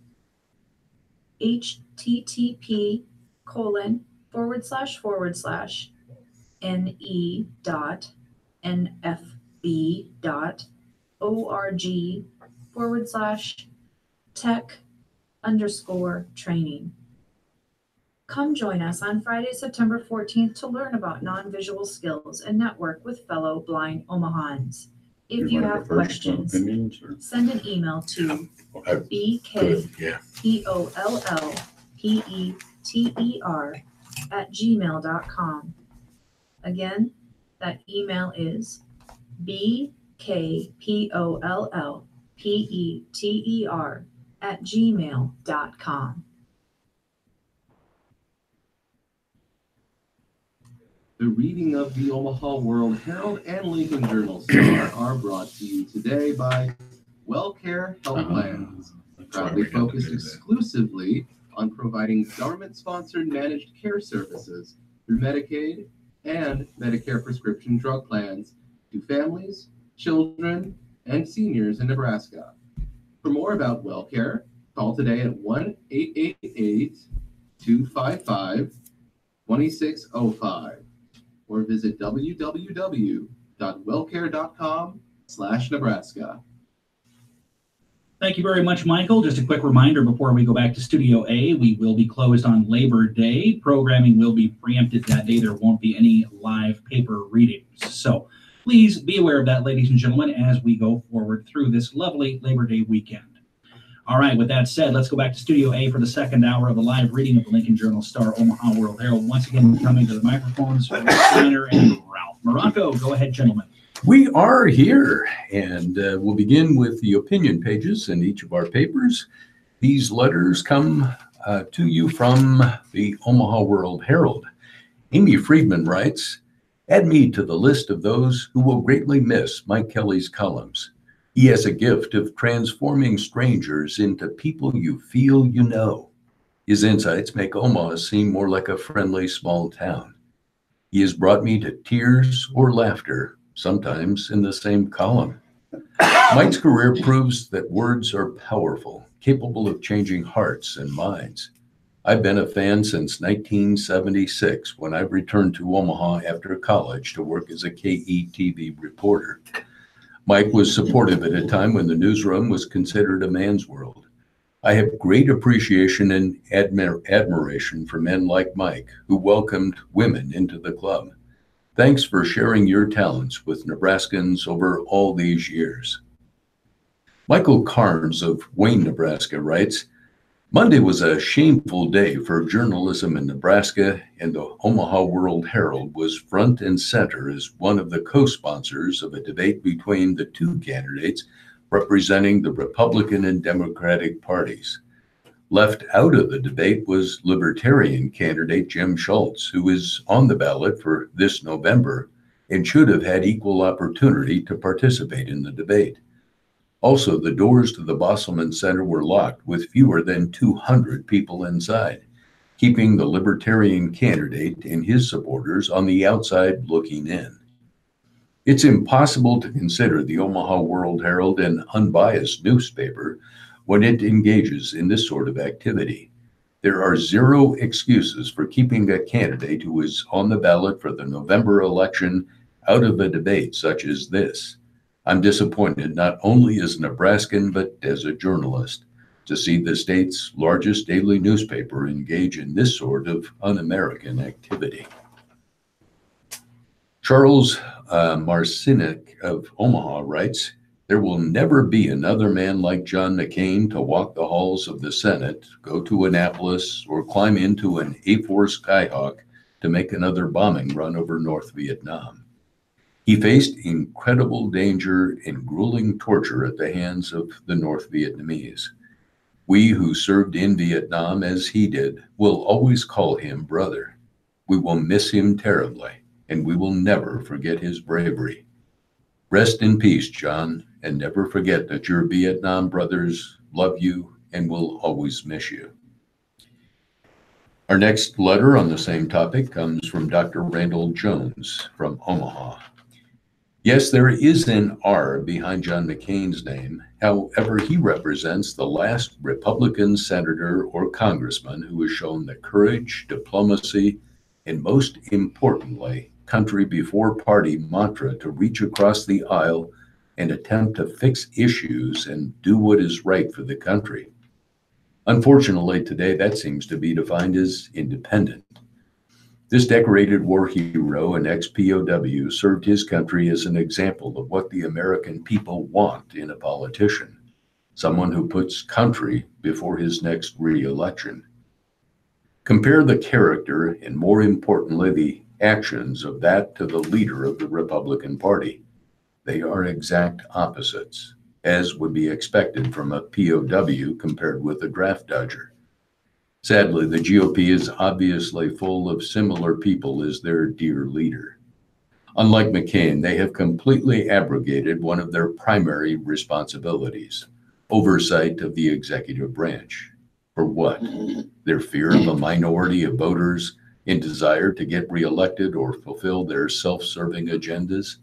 ne.nfb.org/tech_training. Come join us on Friday, September 14th to learn about non-visual skills and network with fellow blind Omahans. If you have questions, send an email to bkpollpeter@gmail.com. Again, that email is bkpollpeter@gmail.com. The reading of the Omaha World Herald and Lincoln Journal Star are brought to you today by WellCare Health Plans, proudly focused exclusively on providing government-sponsored managed care services through Medicaid and Medicare prescription drug plans to families, children, and seniors in Nebraska. For more about WellCare, call today at 1-888-255-2605 or visit www.wellcare.com/Nebraska. Thank you very much, Michael. Just a quick reminder before we go back to Studio A, we will be closed on Labor Day. Programming will be preempted that day. There won't be any live paper readings. So please be aware of that, ladies and gentlemen, as we go forward through this lovely Labor Day weekend. All right, with that said, let's go back to Studio A for the second hour of the live reading of the Lincoln Journal-Star Omaha World Herald. Once again, coming to the microphones, Rick Steiner and Ralph Morocco. Go ahead, gentlemen. We are here, and we'll begin with the opinion pages in each of our papers. These letters come to you from the Omaha World Herald. Amy Friedman writes, "Add me to the list of those who will greatly miss Mike Kelly's columns. He has a gift of transforming strangers into people you feel you know. His insights make Omaha seem more like a friendly small town. He has brought me to tears or laughter, sometimes in the same column. Mike's career proves that words are powerful, capable of changing hearts and minds. I've been a fan since 1976 when I returned to Omaha after college to work as a KETV reporter. Mike was supportive at a time when the newsroom was considered a man's world. I have great appreciation and admiration for men like Mike, who welcomed women into the club. Thanks for sharing your talents with Nebraskans over all these years." Michael Carnes of Wayne, Nebraska writes, "Monday was a shameful day for journalism in Nebraska, and the Omaha World Herald was front and center as one of the co-sponsors of a debate between the two candidates representing the Republican and Democratic parties. Left out of the debate was Libertarian candidate Jim Schultz, who is on the ballot for this November and should have had equal opportunity to participate in the debate. Also, the doors to the Bosselman Center were locked with fewer than 200 people inside, keeping the Libertarian candidate and his supporters on the outside looking in. It's impossible to consider the Omaha World Herald an unbiased newspaper when it engages in this sort of activity. There are zero excuses for keeping a candidate who is on the ballot for the November election out of a debate such as this. I'm disappointed not only as a Nebraskan, but as a journalist, to see the state's largest daily newspaper engage in this sort of un-American activity." Charles Marcinek of Omaha writes, "There will never be another man like John McCain to walk the halls of the Senate, go to Annapolis, or climb into an A-4 Skyhawk to make another bombing run over North Vietnam. He faced incredible danger and grueling torture at the hands of the North Vietnamese. We who served in Vietnam as he did will always call him brother. We will miss him terribly, and we will never forget his bravery. Rest in peace, John, and never forget that your Vietnam brothers love you and will always miss you." Our next letter on the same topic comes from Dr. Randall Jones from Omaha. "Yes, there is an R behind John McCain's name. However, he represents the last Republican senator or congressman who has shown the courage, diplomacy, and most importantly, country before party mantra to reach across the aisle and attempt to fix issues and do what is right for the country. Unfortunately, today that seems to be defined as independent. This decorated war hero and ex-POW served his country as an example of what the American people want in a politician, someone who puts country before his next re-election. Compare the character and, more importantly, the actions of that to the leader of the Republican Party. They are exact opposites, as would be expected from a POW compared with a draft dodger. Sadly, the GOP is obviously full of similar people as their dear leader. Unlike McCain, they have completely abrogated one of their primary responsibilities, oversight of the executive branch. For what? Their fear of a minority of voters in desire to get reelected or fulfill their self-serving agendas.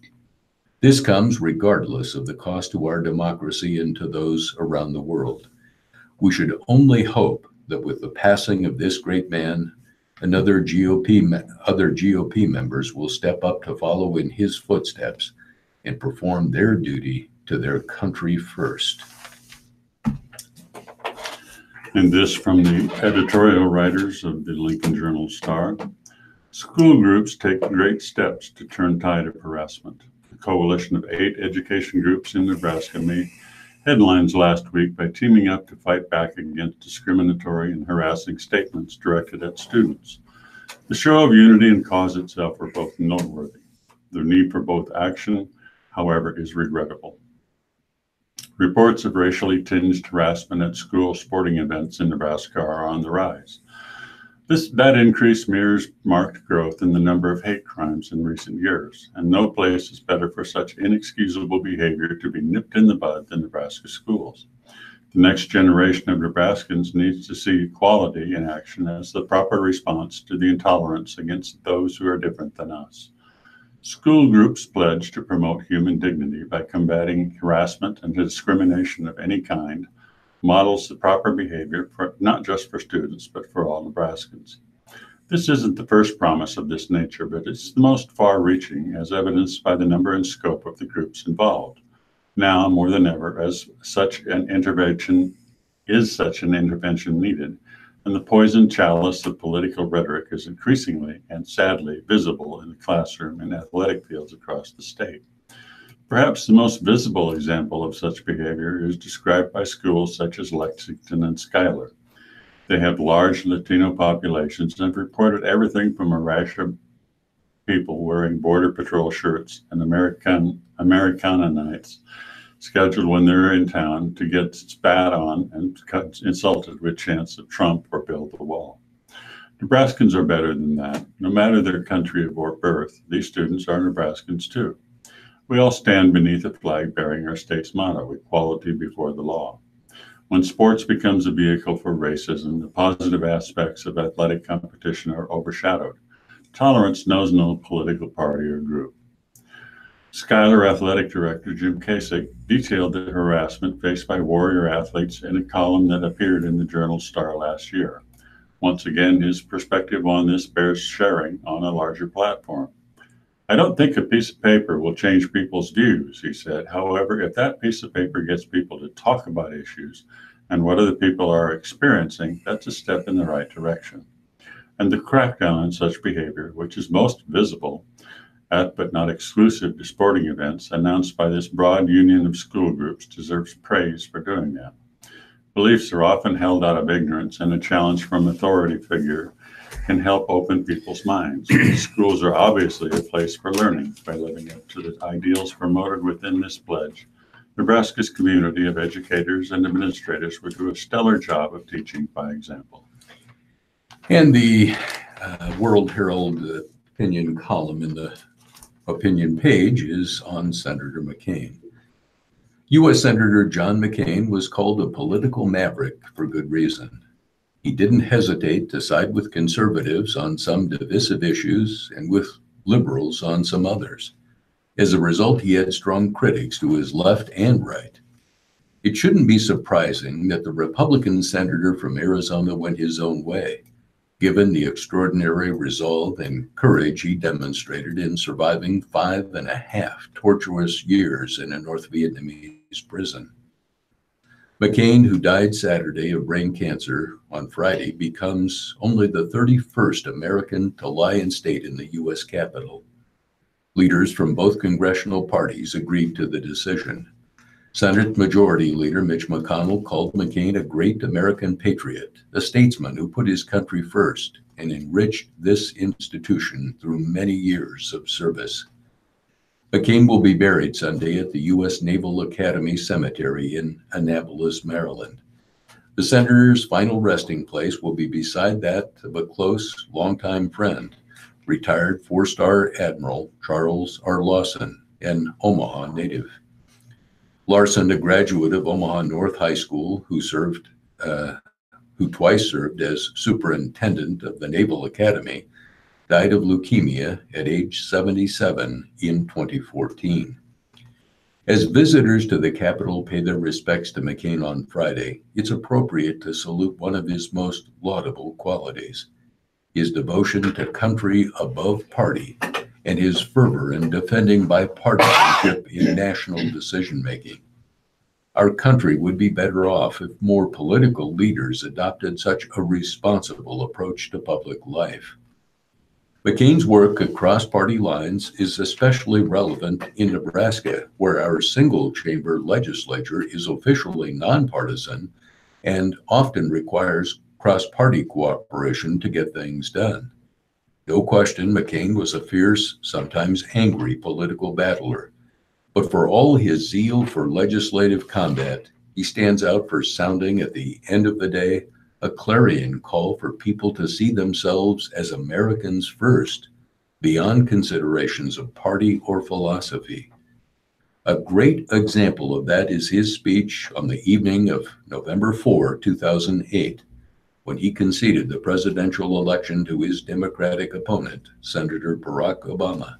This comes regardless of the cost to our democracy and to those around the world. We should only hope that with the passing of this great man, other GOP members will step up to follow in his footsteps and perform their duty to their country first. And this from the editorial writers of the Lincoln Journal-Star. School groups take great steps to turn tide of harassment. A coalition of 8 education groups in Nebraska made headlines last week by teaming up to fight back against discriminatory and harassing statements directed at students. The show of unity and cause itself are both noteworthy. The need for both action, however, is regrettable. Reports of racially tinged harassment at school sporting events in Nebraska are on the rise. That increase mirrors marked growth in the number of hate crimes in recent years, and no place is better for such inexcusable behavior to be nipped in the bud than Nebraska schools. The next generation of Nebraskans needs to see equality in action as the proper response to the intolerance against those who are different than us. School groups pledge to promote human dignity by combating harassment and discrimination of any kind, models the proper behavior for, not just for students, but for all Nebraskans. This isn't the first promise of this nature, but it's the most far-reaching, as evidenced by the number and scope of the groups involved. Now, more than ever, as such an intervention needed, and the poisoned chalice of political rhetoric is increasingly and sadly visible in the classroom and athletic fields across the state. Perhaps the most visible example of such behavior is described by schools such as Lexington and Schuyler. They have large Latino populations and have reported everything from a rash of people wearing Border Patrol shirts and Americana nights scheduled when they're in town to get spat on and insulted with chants of Trump or build the wall. Nebraskans are better than that. No matter their country of birth, these students are Nebraskans too. We all stand beneath a flag bearing our state's motto, equality before the law. When sports becomes a vehicle for racism, the positive aspects of athletic competition are overshadowed. Tolerance knows no political party or group. Schuyler Athletic Director Jim Kasich detailed the harassment faced by Warrior athletes in a column that appeared in the Journal-Star last year. Once again, his perspective on this bears sharing on a larger platform. I don't think a piece of paper will change people's views, he said. However, if that piece of paper gets people to talk about issues and what other people are experiencing, that's a step in the right direction. And the crackdown on such behavior, which is most visible at but not exclusive to sporting events, announced by this broad union of school groups, deserves praise for doing that. Beliefs are often held out of ignorance, and a challenge from authority figure can help open people's minds. Schools are obviously a place for learning. By living up to the ideals promoted within this pledge, Nebraska's community of educators and administrators will do a stellar job of teaching by example. And the World Herald opinion column in the opinion page is on Senator McCain. U.S. Senator John McCain was called a political maverick for good reason. He didn't hesitate to side with conservatives on some divisive issues and with liberals on some others. As a result, he had strong critics to his left and right. It shouldn't be surprising that the Republican senator from Arizona went his own way, given the extraordinary resolve and courage he demonstrated in surviving 5.5 torturous years in a North Vietnamese prison. McCain, who died Saturday of brain cancer on Friday, becomes only the 31st American to lie in state in the U.S. Capitol. Leaders from both congressional parties agreed to the decision. Senate Majority Leader Mitch McConnell called McCain a great American patriot, a statesman who put his country first and enriched this institution through many years of service. McCain will be buried Sunday at the U.S. Naval Academy Cemetery in Annapolis, Maryland. The senator's final resting place will be beside that of a close, longtime friend, retired 4-star Admiral Charles R. Lawson, an Omaha native. Larson, a graduate of Omaha North High School, who twice served as superintendent of the Naval Academy, died of leukemia at age 77 in 2014. As visitors to the Capitol pay their respects to McCain on Friday, it's appropriate to salute one of his most laudable qualities, his devotion to country above party and his fervor in defending bipartisanship in national decision-making. Our country would be better off if more political leaders adopted such a responsible approach to public life. McCain's work across party lines is especially relevant in Nebraska, where our single-chamber legislature is officially nonpartisan and often requires cross-party cooperation to get things done. No question, McCain was a fierce, sometimes angry political battler. But for all his zeal for legislative combat, he stands out for sounding at the end of the day a clarion call for people to see themselves as Americans first, beyond considerations of party or philosophy. A great example of that is his speech on the evening of November 4, 2008, when he conceded the presidential election to his Democratic opponent, Senator Barack Obama.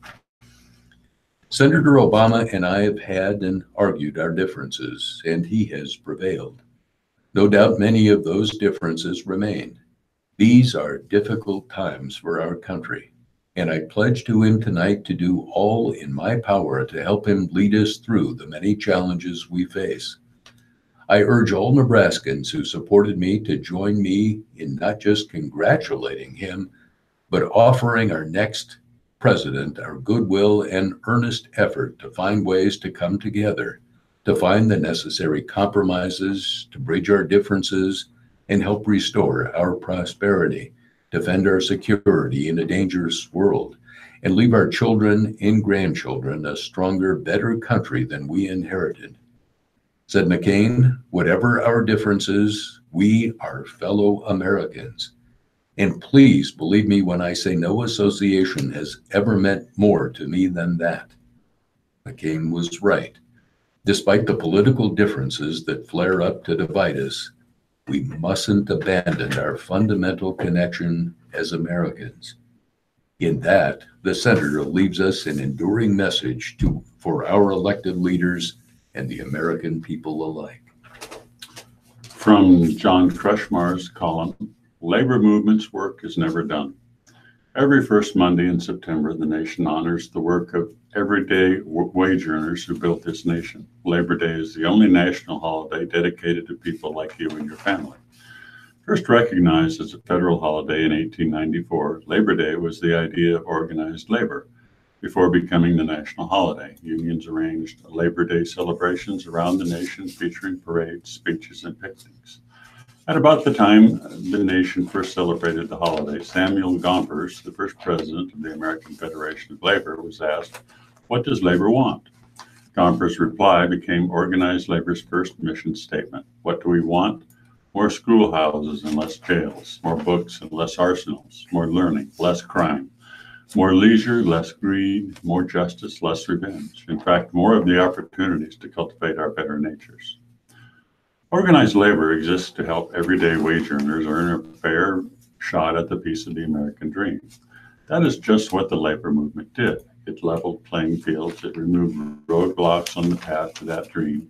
Senator Obama and I have had and argued our differences, and he has prevailed. No doubt many of those differences remain. These are difficult times for our country, and I pledge to him tonight to do all in my power to help him lead us through the many challenges we face. I urge all Nebraskans who supported me to join me in not just congratulating him, but offering our next president our goodwill and earnest effort to find ways to come together, to find the necessary compromises, to bridge our differences, and help restore our prosperity, defend our security in a dangerous world, and leave our children and grandchildren a stronger, better country than we inherited. Said McCain, whatever our differences, we are fellow Americans. And please believe me when I say no association has ever meant more to me than that. McCain was right. Despite the political differences that flare up to divide us, we mustn't abandon our fundamental connection as Americans. In that, the senator leaves us an enduring message for our elected leaders and the American people alike. From John Crushmar's column, Labor Movement's work is never done. Every first Monday in September, the nation honors the work of everyday wage earners who built this nation. Labor Day is the only national holiday dedicated to people like you and your family. First recognized as a federal holiday in 1894, Labor Day was the idea of organized labor. Before becoming the national holiday, unions arranged Labor Day celebrations around the nation featuring parades, speeches, and picnics. At about the time the nation first celebrated the holiday, Samuel Gompers, the first president of the American Federation of Labor, was asked, "What does labor want?" Gompers' reply became organized labor's first mission statement. What do we want? More schoolhouses and less jails, more books and less arsenals, more learning, less crime, more leisure, less greed, more justice, less revenge. In fact, more of the opportunities to cultivate our better natures. Organized labor exists to help everyday wage earners earn a fair shot at the piece of the American dream. That is just what the labor movement did. It leveled playing fields. It removed roadblocks on the path to that dream.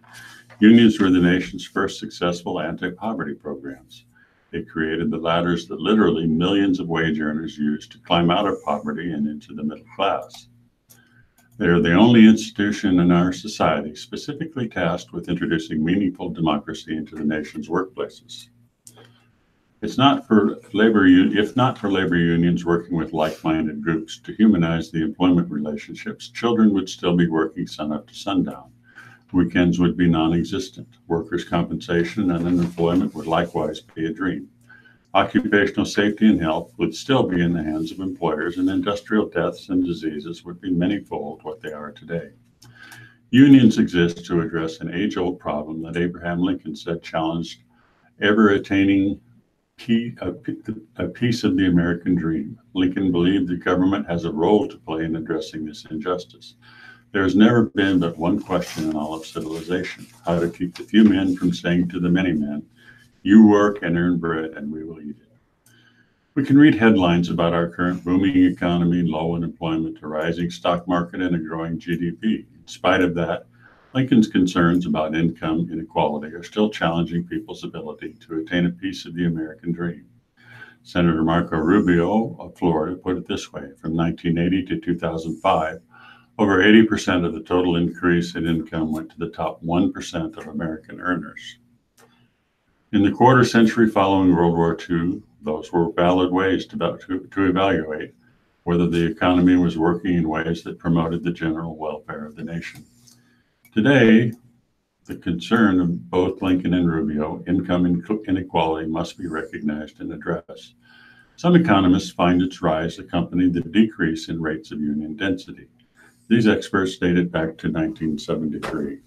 Unions were the nation's first successful anti-poverty programs. They created the ladders that literally millions of wage earners used to climb out of poverty and into the middle class. They are the only institution in our society specifically tasked with introducing meaningful democracy into the nation's workplaces. If not for labor unions working with like-minded groups to humanize the employment relationships, children would still be working sunup to sundown. Weekends would be non-existent. Workers' compensation and unemployment would likewise be a dream. Occupational safety and health would still be in the hands of employers, and industrial deaths and diseases would be manyfold what they are today. Unions exist to address an age-old problem that Abraham Lincoln said challenged ever attaining a piece of the American dream. Lincoln believed the government has a role to play in addressing this injustice. There has never been but one question in all of civilization: how to keep the few men from saying to the many men, "You work and earn bread, and we will eat it." We can read headlines about our current booming economy, low unemployment, a rising stock market, and a growing GDP. In spite of that, Lincoln's concerns about income inequality are still challenging people's ability to attain a piece of the American dream. Senator Marco Rubio of Florida put it this way: from 1980 to 2005, over 80% of the total increase in income went to the top 1% of American earners. In the quarter century following World War II, those were valid ways to evaluate whether the economy was working in ways that promoted the general welfare of the nation. Today, the concern of both Lincoln and Rubio, income inequality, must be recognized and addressed. Some economists find its rise accompanied the decrease in rates of union density. These experts date it back to 1973,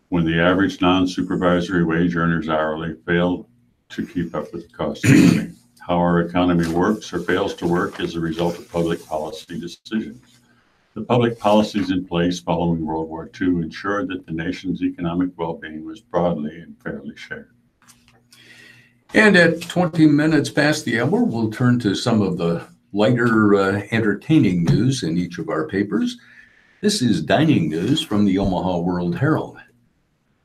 when the average non-supervisory wage earners hourly failed to keep up with the cost of living. How our economy works or fails to work is a result of public policy decisions. The public policies in place following World War II ensured that the nation's economic well-being was broadly and fairly shared. And at 20 minutes past the hour, we'll turn to some of the lighter entertaining news in each of our papers. This is dining news from the Omaha World Herald.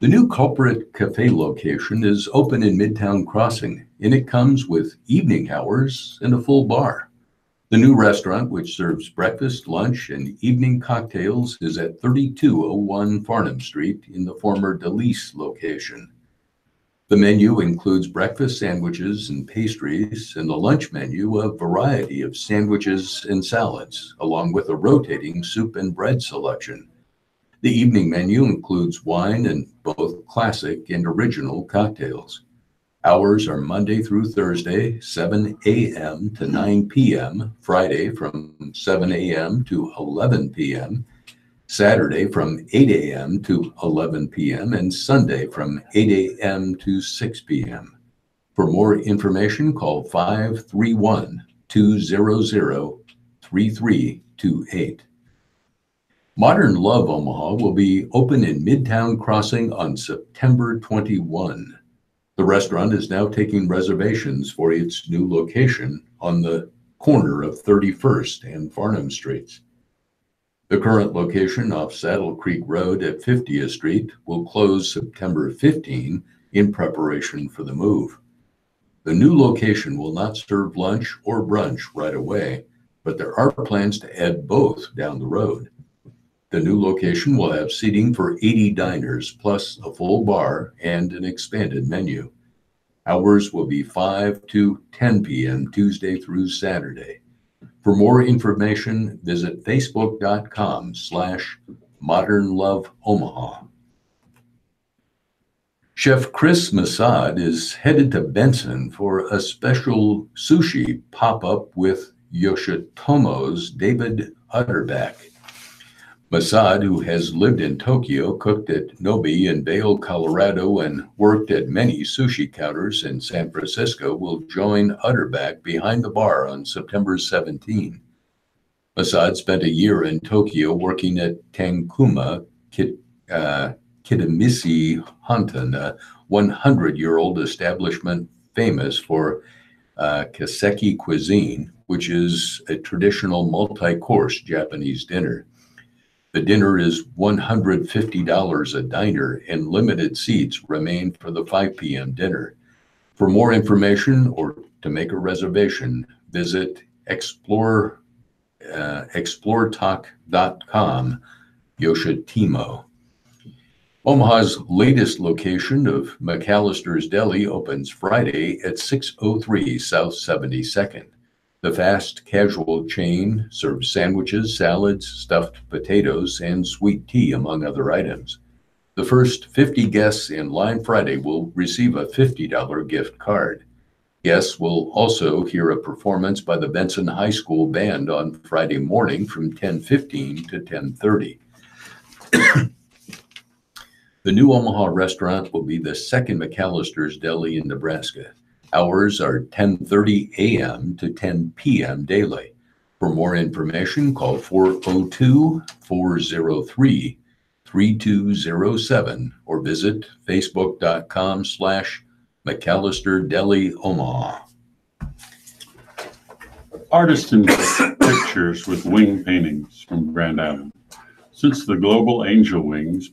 The new Culprit Cafe location is open in Midtown Crossing, and it comes with evening hours and a full bar. The new restaurant, which serves breakfast, lunch, and evening cocktails, is at 3201 Farnham Street in the former DeLeese location. The menu includes breakfast sandwiches and pastries, and the lunch menu a variety of sandwiches and salads, along with a rotating soup and bread selection. The evening menu includes wine and both classic and original cocktails. Hours are Monday through Thursday, 7 a.m. to 9 p.m., Friday from 7 a.m. to 11 p.m., Saturday from 8 a.m. to 11 p.m., and Sunday from 8 a.m. to 6 p.m. For more information, call 531-200-3328. Modern Love Omaha will be open in Midtown Crossing on September 21. The restaurant is now taking reservations for its new location on the corner of 31st and Farnham Streets. The current location off Saddle Creek Road at 50th Street will close September 15 in preparation for the move. The new location will not serve lunch or brunch right away, but there are plans to add both down the road. The new location will have seating for 80 diners, plus a full bar and an expanded menu. Hours will be 5 to 10 p.m. Tuesday through Saturday. For more information, visit facebook.com/modernloveomaha. Chef Chris Masad is headed to Benson for a special sushi pop-up with Yoshitomo's David Utterback. Masad, who has lived in Tokyo, cooked at Nobi in Vail, Colorado, and worked at many sushi counters in San Francisco, will join Utterback behind the bar on September 17. Masad spent a year in Tokyo working at Tankuma Kitamishi Honton, a 100-year-old establishment famous for kaseki cuisine, which is a traditional multi-course Japanese dinner. The dinner is $150 a diner, and limited seats remain for the 5 p.m. dinner. For more information or to make a reservation, visit exploretalk.com, Yoshitimo. Omaha's latest location of McAllister's Deli opens Friday at 603 South 72nd. The fast casual chain serves sandwiches, salads, stuffed potatoes, and sweet tea, among other items. The first 50 guests in line Friday will receive a $50 gift card. Guests will also hear a performance by the Benson High School Band on Friday morning from 10:15 to 10:30. The new Omaha restaurant will be the second McAllister's Deli in Nebraska. Hours are 10:30 a.m. to 10 p.m. daily. For more information, call 402-403-3207 or visit facebook.com/McAllister Deli Omaha. Artists in pictures with wing paintings from Grand Island. Since the Global Angel Wings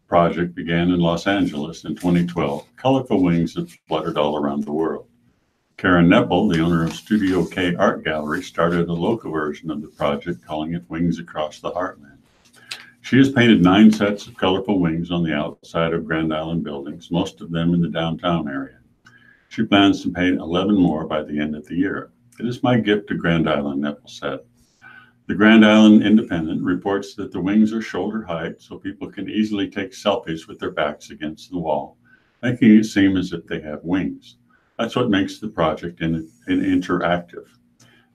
project began in Los Angeles in 2012, colorful wings have fluttered all around the world. Karen Neppel, the owner of Studio K Art Gallery, started a local version of the project, calling it Wings Across the Heartland. She has painted 9 sets of colorful wings on the outside of Grand Island buildings, most of them in the downtown area. She plans to paint 11 more by the end of the year. It is my gift to Grand Island, Neppel said. The Grand Island Independent reports that the wings are shoulder height, so people can easily take selfies with their backs against the wall, making it seem as if they have wings. That's what makes the project interactive.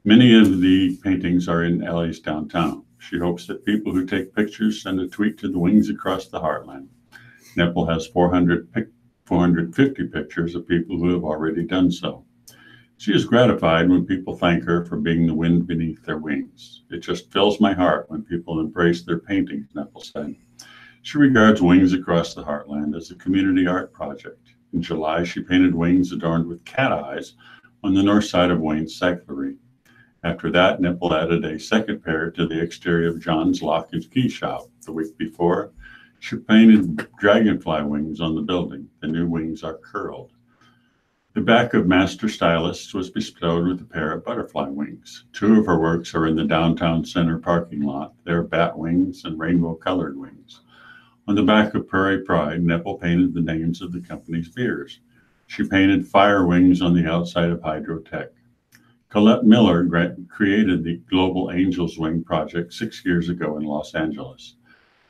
Many of the paintings are in LA's downtown. She hopes that people who take pictures send a tweet to the Wings Across the Heartland. Neppel has 450 pictures of people who have already done so. She is gratified when people thank her for being the wind beneath their wings. It just fills my heart when people embrace their paintings, Neppel said. She regards Wings Across the Heartland as a community art project. In July, she painted wings adorned with cat eyes on the north side of Wayne's Cyclery. After that, Neppel added a second pair to the exterior of John's Lock and Key shop. The week before, she painted dragonfly wings on the building. The new wings are curled. The back of Master Stylists was bestowed with a pair of butterfly wings. 2 of her works are in the downtown center parking lot. They're bat wings and rainbow-colored wings. On the back of Prairie Pride, Neppel painted the names of the company's beers. She painted fire wings on the outside of Hydrotech. Colette Miller created the Global Angels Wing project 6 years ago in Los Angeles.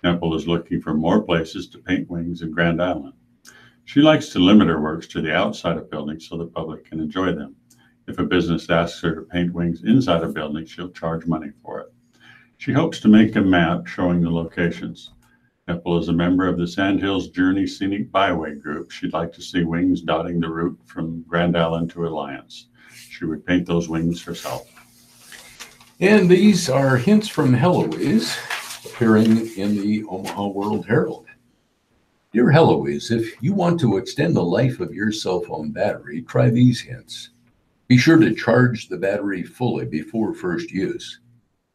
Neppel is looking for more places to paint wings in Grand Island. She likes to limit her works to the outside of buildings so the public can enjoy them. If a business asks her to paint wings inside a building, she'll charge money for it. She hopes to make a map showing the locations. Neppel is a member of the Sandhills Journey Scenic Byway group. She'd like to see wings dotting the route from Grand Island to Alliance. She would paint those wings herself. And these are hints from Heloise, appearing in the Omaha World Herald. Dear Heloise, if you want to extend the life of your cell phone battery, try these hints. Be sure to charge the battery fully before first use.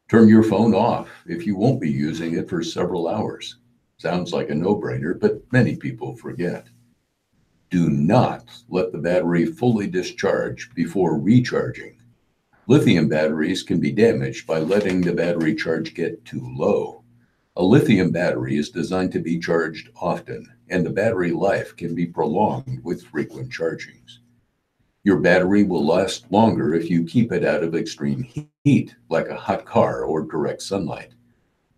Turn your phone off if you won't be using it for several hours. Sounds like a no-brainer, but many people forget. Do not let the battery fully discharge before recharging. Lithium batteries can be damaged by letting the battery charge get too low. A lithium battery is designed to be charged often, and the battery life can be prolonged with frequent chargings. Your battery will last longer if you keep it out of extreme heat, like a hot car or direct sunlight.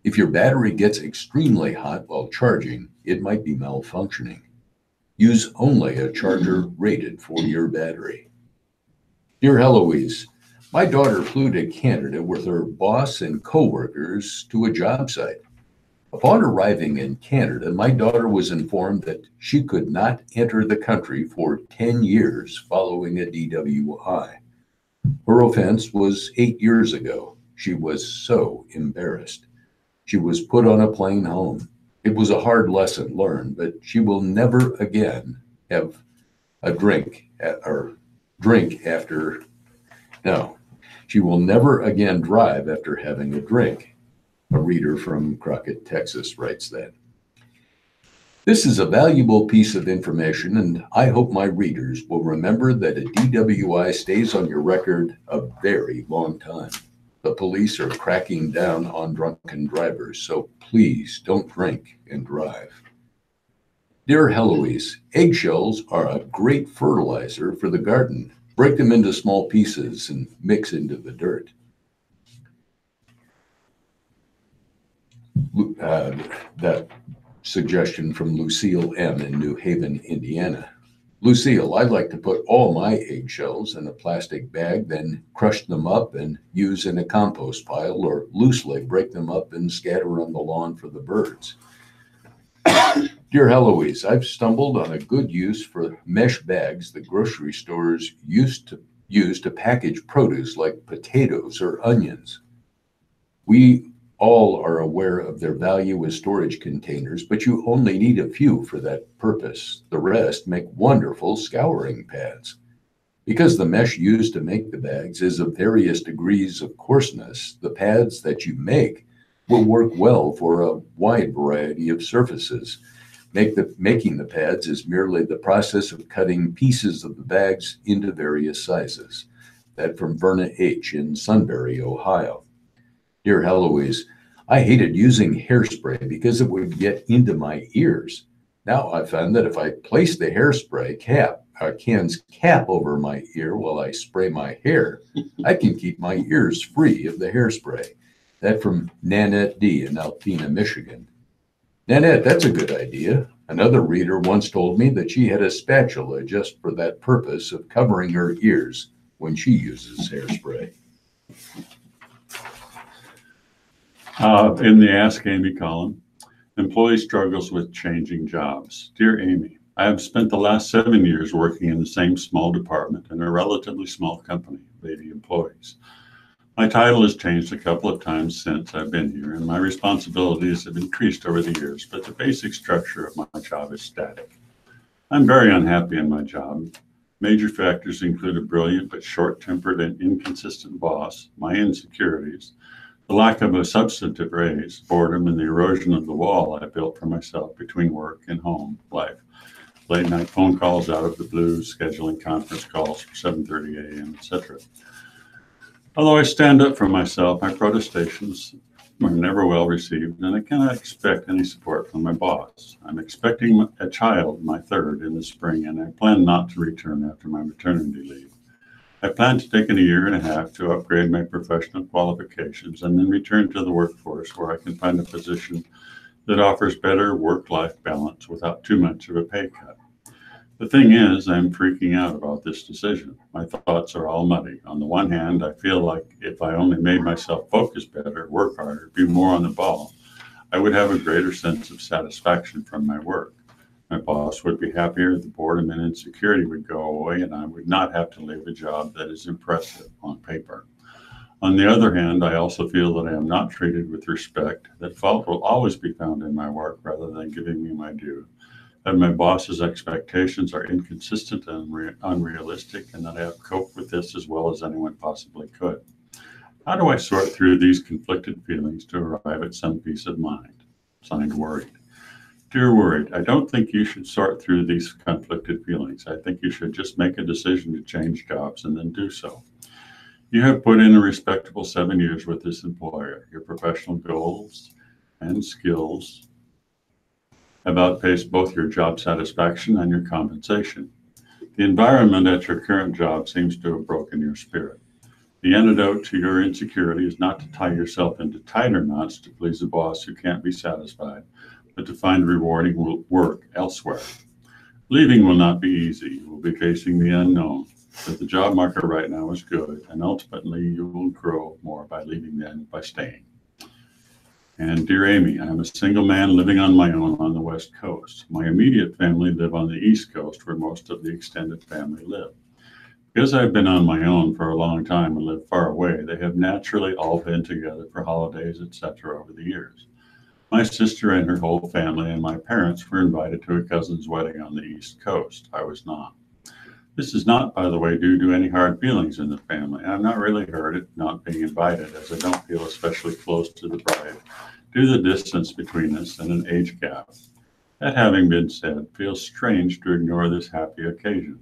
If your battery gets extremely hot while charging, it might be malfunctioning. Use only a charger rated for your battery. Dear Heloise, my daughter flew to Canada with her boss and coworkers to a job site. Upon arriving in Canada, my daughter was informed that she could not enter the country for 10 years following a DWI. Her offense was 8 years ago. She was so embarrassed. She was put on a plane home. It was a hard lesson learned, but she will never again have a drink after, no, she will never again drive after having a drink. A reader from Crockett, Texas writes that. This is a valuable piece of information, and I hope my readers will remember that a DWI stays on your record a very long time. The police are cracking down on drunken drivers, so please don't drink and drive. Dear Heloise, eggshells are a great fertilizer for the garden. Break them into small pieces and mix into the dirt. That suggestion from Lucille M. in New Haven, Indiana. Lucille, I like to put all my eggshells in a plastic bag, then crush them up and use in a compost pile, or loosely break them up and scatter on the lawn for the birds. Dear Heloise, I've stumbled on a good use for mesh bags the grocery stores used to use to package produce like potatoes or onions. We all are aware of their value as storage containers, but you only need a few for that purpose. The rest make wonderful scouring pads. Because the mesh used to make the bags is of various degrees of coarseness, the pads that you make will work well for a wide variety of surfaces. Making the pads is merely the process of cutting pieces of the bags into various sizes. That from Verna H. in Sunbury, Ohio. Dear Heloise, I hated using hairspray because it would get into my ears. Now I found that if I place the hairspray can's cap over my ear while I spray my hair, I can keep my ears free of the hairspray. That from Nanette D. in Alpena, Michigan. Nanette, that's a good idea. Another reader once told me that she had a spatula just for that purpose of covering her ears when she uses hairspray. In the Ask Amy column, employee struggles with changing jobs. Dear Amy, I have spent the last 7 years working in the same small department in a relatively small company of 80 employees. My title has changed a couple of times since I've been here, and my responsibilities have increased over the years, but the basic structure of my job is static. I'm very unhappy in my job. Major factors include a brilliant but short-tempered and inconsistent boss, my insecurities, the lack of a substantive raise, boredom, and the erosion of the wall I built for myself between work and home life. Late night phone calls out of the blue, scheduling conference calls for 7:30 a.m., etc. Although I stand up for myself, my protestations are never well received, and I cannot expect any support from my boss. I'm expecting a child, my third, in the spring, and I plan not to return after my maternity leave. I plan to take a year and a half to upgrade my professional qualifications and then return to the workforce where I can find a position that offers better work-life balance without too much of a pay cut. The thing is, I'm freaking out about this decision. My thoughts are all muddy. On the one hand, I feel like if I only made myself focus better, work harder, be more on the ball, I would have a greater sense of satisfaction from my work. My boss would be happier, the boredom and insecurity would go away, and I would not have to leave a job that is impressive on paper. On the other hand, I also feel that I am not treated with respect, that fault will always be found in my work rather than giving me my due, that my boss's expectations are inconsistent and unrealistic, and that I have coped with this as well as anyone possibly could. How do I sort through these conflicted feelings to arrive at some peace of mind? Signed, Worried. Dear Worried, I don't think you should sort through these conflicted feelings. I think you should just make a decision to change jobs and then do so. You have put in a respectable 7 years with this employer. Your professional goals and skills have outpaced both your job satisfaction and your compensation. The environment at your current job seems to have broken your spirit. The antidote to your insecurity is not to tie yourself into tighter knots to please a boss who can't be satisfied, but to find rewarding work elsewhere. Leaving will not be easy. You will be facing the unknown, but the job market right now is good, and ultimately you will grow more by leaving than by staying. And Dear Amy, I am a single man living on my own on the West Coast. My immediate family live on the East Coast, where most of the extended family live. Because I've been on my own for a long time and live far away, they have naturally all been together for holidays, etc. over the years. My sister and her whole family and my parents were invited to a cousin's wedding on the East Coast. I was not. This is not, by the way, due to any hard feelings in the family. I'm not really hurt at not being invited, as I don't feel especially close to the bride due to the distance between us and an age gap. That having been said, it feels strange to ignore this happy occasion.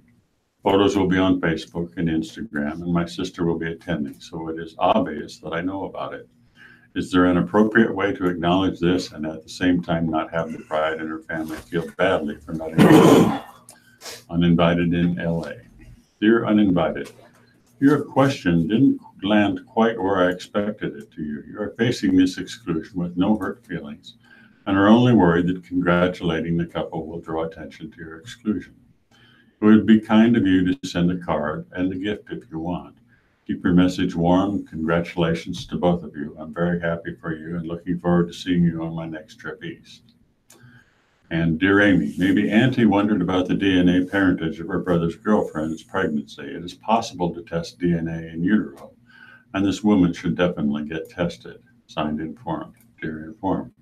Photos will be on Facebook and Instagram, and my sister will be attending, so it is obvious that I know about it. Is there an appropriate way to acknowledge this and at the same time not have the bride and her family feel badly for not inviting Uninvited in LA? Dear Uninvited, your question didn't land quite where I expected it to you. You are facing this exclusion with no hurt feelings and are only worried that congratulating the couple will draw attention to your exclusion. It would be kind of you to send a card and a gift if you want. Keep your message warm. Congratulations to both of you. I'm very happy for you and looking forward to seeing you on my next trip east. And Dear Amy, maybe Auntie wondered about the DNA parentage of her brother's girlfriend's pregnancy. It is possible to test DNA in utero, and this woman should definitely get tested. Signed, Informed. Dear Informed.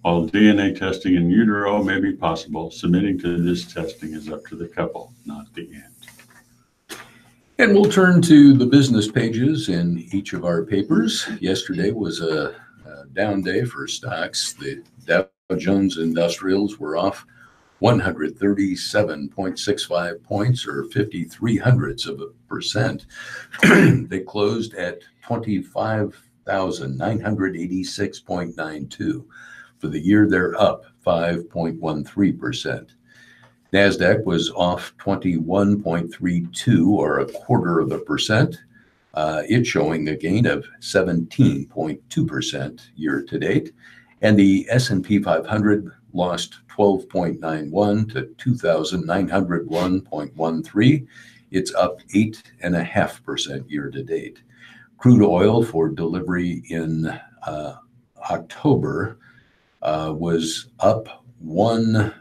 While DNA testing in utero may be possible, submitting to this testing is up to the couple, not the aunt. And we'll turn to the business pages in each of our papers. Yesterday was a down day for stocks. The Dow Jones Industrials were off 137.65 points, or 0.53%. They closed at 25,986.92. For the year, they're up 5.13%. NASDAQ was off 21.32, or 0.25%. It's showing a gain of 17.2% year to date. And the S&P 500 lost 12.91 to 2,901.13. It's up 8.5% year to date. Crude oil for delivery in October was up 1%,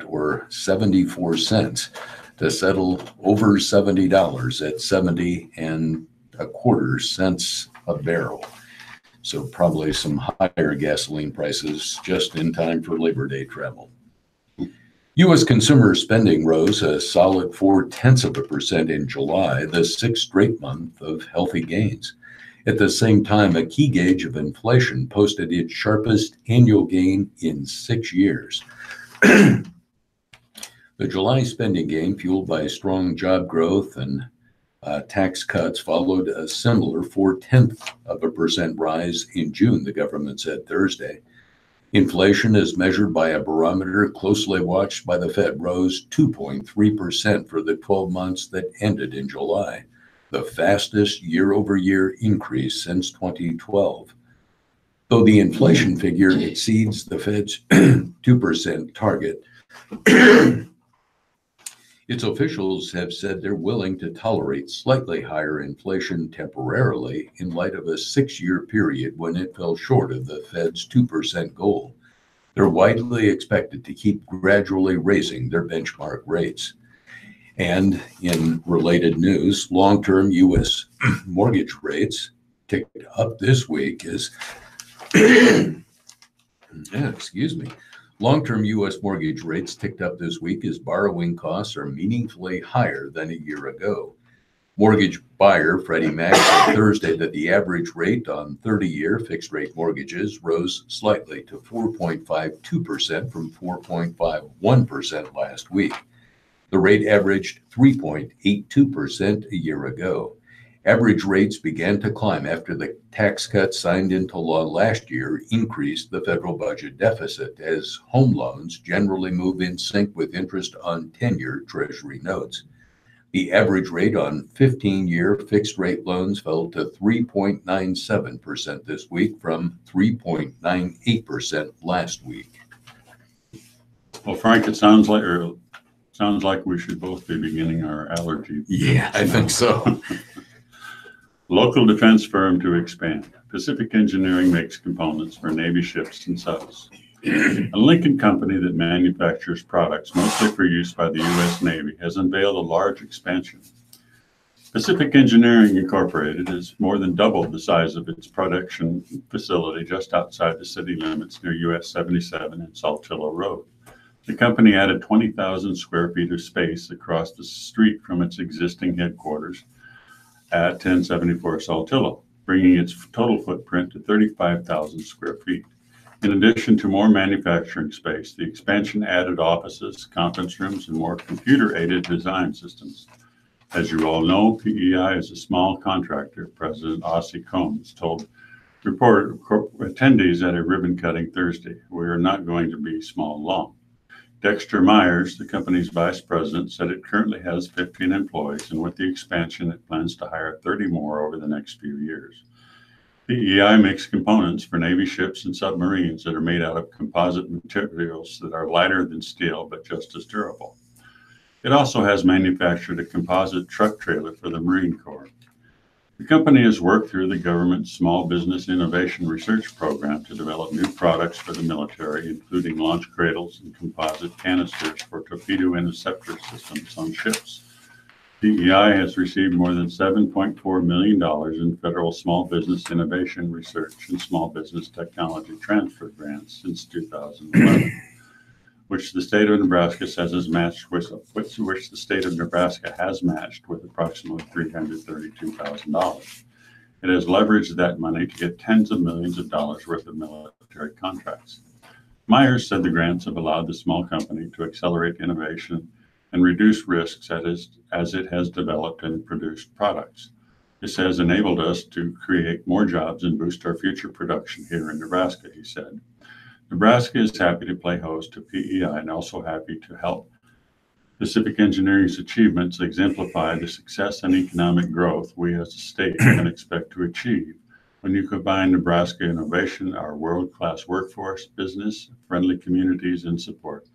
or 74 cents, to settle over $70 at 70.25 cents a barrel. So probably some higher gasoline prices just in time for Labor Day travel. U.S. consumer spending rose a solid 0.4% in July, the sixth straight month of healthy gains. At the same time, a key gauge of inflation posted its sharpest annual gain in 6 years. The July spending gain, fueled by strong job growth and tax cuts, followed a similar 0.4% rise in June, the government said Thursday. Inflation, as measured by a barometer closely watched by the Fed, rose 2.3% for the 12 months that ended in July, the fastest year-over-year increase since 2012. Though the inflation figure exceeds the Fed's 2% target, its officials have said they're willing to tolerate slightly higher inflation temporarily in light of a 6-year period when it fell short of the Fed's 2% goal. They're widely expected to keep gradually raising their benchmark rates. And in related news, long-term U.S. mortgage rates ticked up this week as Long-term U.S. mortgage rates ticked up this week as borrowing costs are meaningfully higher than a year ago. Mortgage buyer Freddie Mac said Thursday that the average rate on 30-year fixed-rate mortgages rose slightly to 4.52% from 4.51% last week. The rate averaged 3.82% a year ago. Average rates began to climb after the tax cuts signed into law last year increased the federal budget deficit, as home loans generally move in sync with interest on 10-year Treasury notes. The average rate on 15-year fixed-rate loans fell to 3.97% this week from 3.98% last week. Well, Frank, it sounds like we should both be beginning our allergy. Yeah, I think so. Local defense firm to expand. Pacific Engineering makes components for Navy ships and subs. A Lincoln company that manufactures products mostly for use by the U.S. Navy has unveiled a large expansion. Pacific Engineering Incorporated has more than doubled the size of its production facility just outside the city limits near US 77 and Saltillo Road. The company added 20,000 square feet of space across the street from its existing headquarters at 1074 Saltillo, bringing its total footprint to 35,000 square feet. In addition to more manufacturing space, the expansion added offices, conference rooms, and more computer-aided design systems. As you all know, PEI is a small contractor, President Ossie Combs told attendees at a ribbon cutting Thursday. We are not going to be small long. Dexter Myers, the company's vice president, said it currently has 15 employees, and with the expansion, it plans to hire 30 more over the next few years. PEI makes components for Navy ships and submarines that are made out of composite materials that are lighter than steel but just as durable. It also has manufactured a composite truck trailer for the Marine Corps. The company has worked through the government's Small Business Innovation Research Program to develop new products for the military, including launch cradles and composite canisters for torpedo interceptor systems on ships. PEI has received more than $7.4 million in federal small business innovation research and small business technology transfer grants since 2011. which the state of Nebraska says is matched with, which the state of Nebraska has matched with approximately $332,000. It has leveraged that money to get tens of millions of dollars worth of military contracts. Myers said the grants have allowed the small company to accelerate innovation and reduce risks as it has developed and produced products. This has enabled us to create more jobs and boost our future production here in Nebraska, he said. Nebraska is happy to play host to PEI and also happy to help Pacific Engineering's achievements exemplify the success and economic growth we as a state can expect to achieve when you combine Nebraska innovation, our world-class workforce, business, friendly communities, and support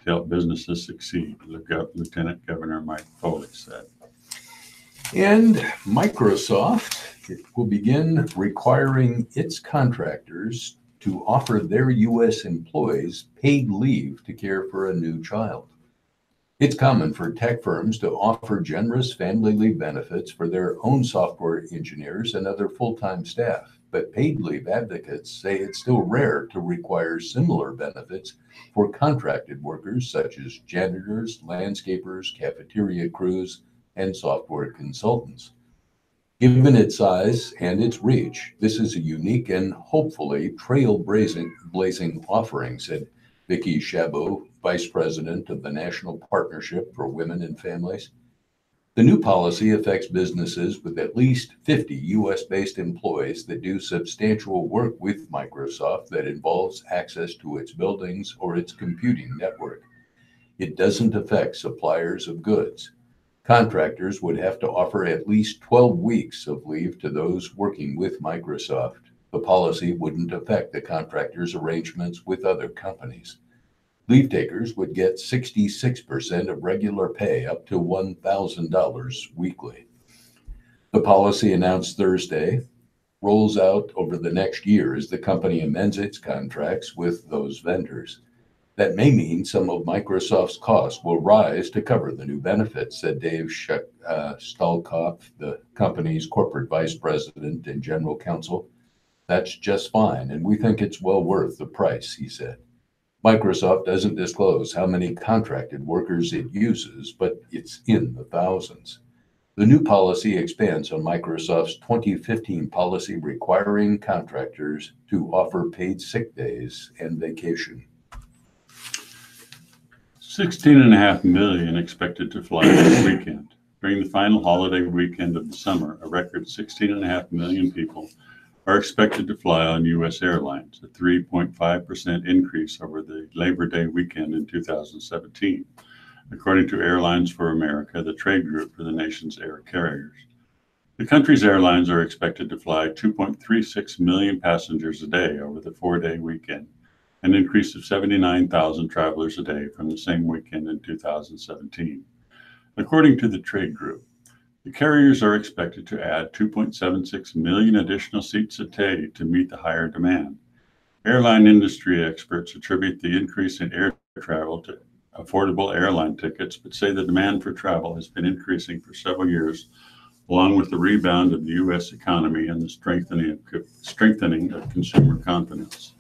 to help businesses succeed, Lieutenant Governor Mike Foley said. And Microsoft will begin requiring its contractors to offer their U.S. employees paid leave to care for a new child. It's common for tech firms to offer generous family leave benefits for their own software engineers and other full-time staff, but paid leave advocates say it's still rare to require similar benefits for contracted workers such as janitors, landscapers, cafeteria crews, and software consultants. Given its size and its reach, this is a unique and hopefully trailblazing offering, said Vicki Chabot, Vice President of the National Partnership for Women and Families. The new policy affects businesses with at least 50 U.S.-based employees that do substantial work with Microsoft that involves access to its buildings or its computing network. It doesn't affect suppliers of goods. Contractors would have to offer at least 12 weeks of leave to those working with Microsoft. The policy wouldn't affect the contractors' arrangements with other companies. Leave takers would get 66% of regular pay up to $1,000 weekly. The policy announced Thursday rolls out over the next year as the company amends its contracts with those vendors. That may mean some of Microsoft's costs will rise to cover the new benefits, said Dave Stalkopf, the company's corporate vice president and general counsel. That's just fine, and we think it's well worth the price, he said. Microsoft doesn't disclose how many contracted workers it uses, but it's in the thousands. The new policy expands on Microsoft's 2015 policy requiring contractors to offer paid sick days and vacation. 16.5 million expected to fly this weekend. During the final holiday weekend of the summer, a record 16.5 million people are expected to fly on U.S. airlines, a 3.5% increase over the Labor Day weekend in 2017, according to Airlines for America, the trade group for the nation's air carriers. The country's airlines are expected to fly 2.36 million passengers a day over the 4-day weekend, an increase of 79,000 travelers a day from the same weekend in 2017. According to the trade group, the carriers are expected to add 2.76 million additional seats a day to meet the higher demand. Airline industry experts attribute the increase in air travel to affordable airline tickets, but say the demand for travel has been increasing for several years, along with the rebound of the U.S. economy and the strengthening of consumer confidence.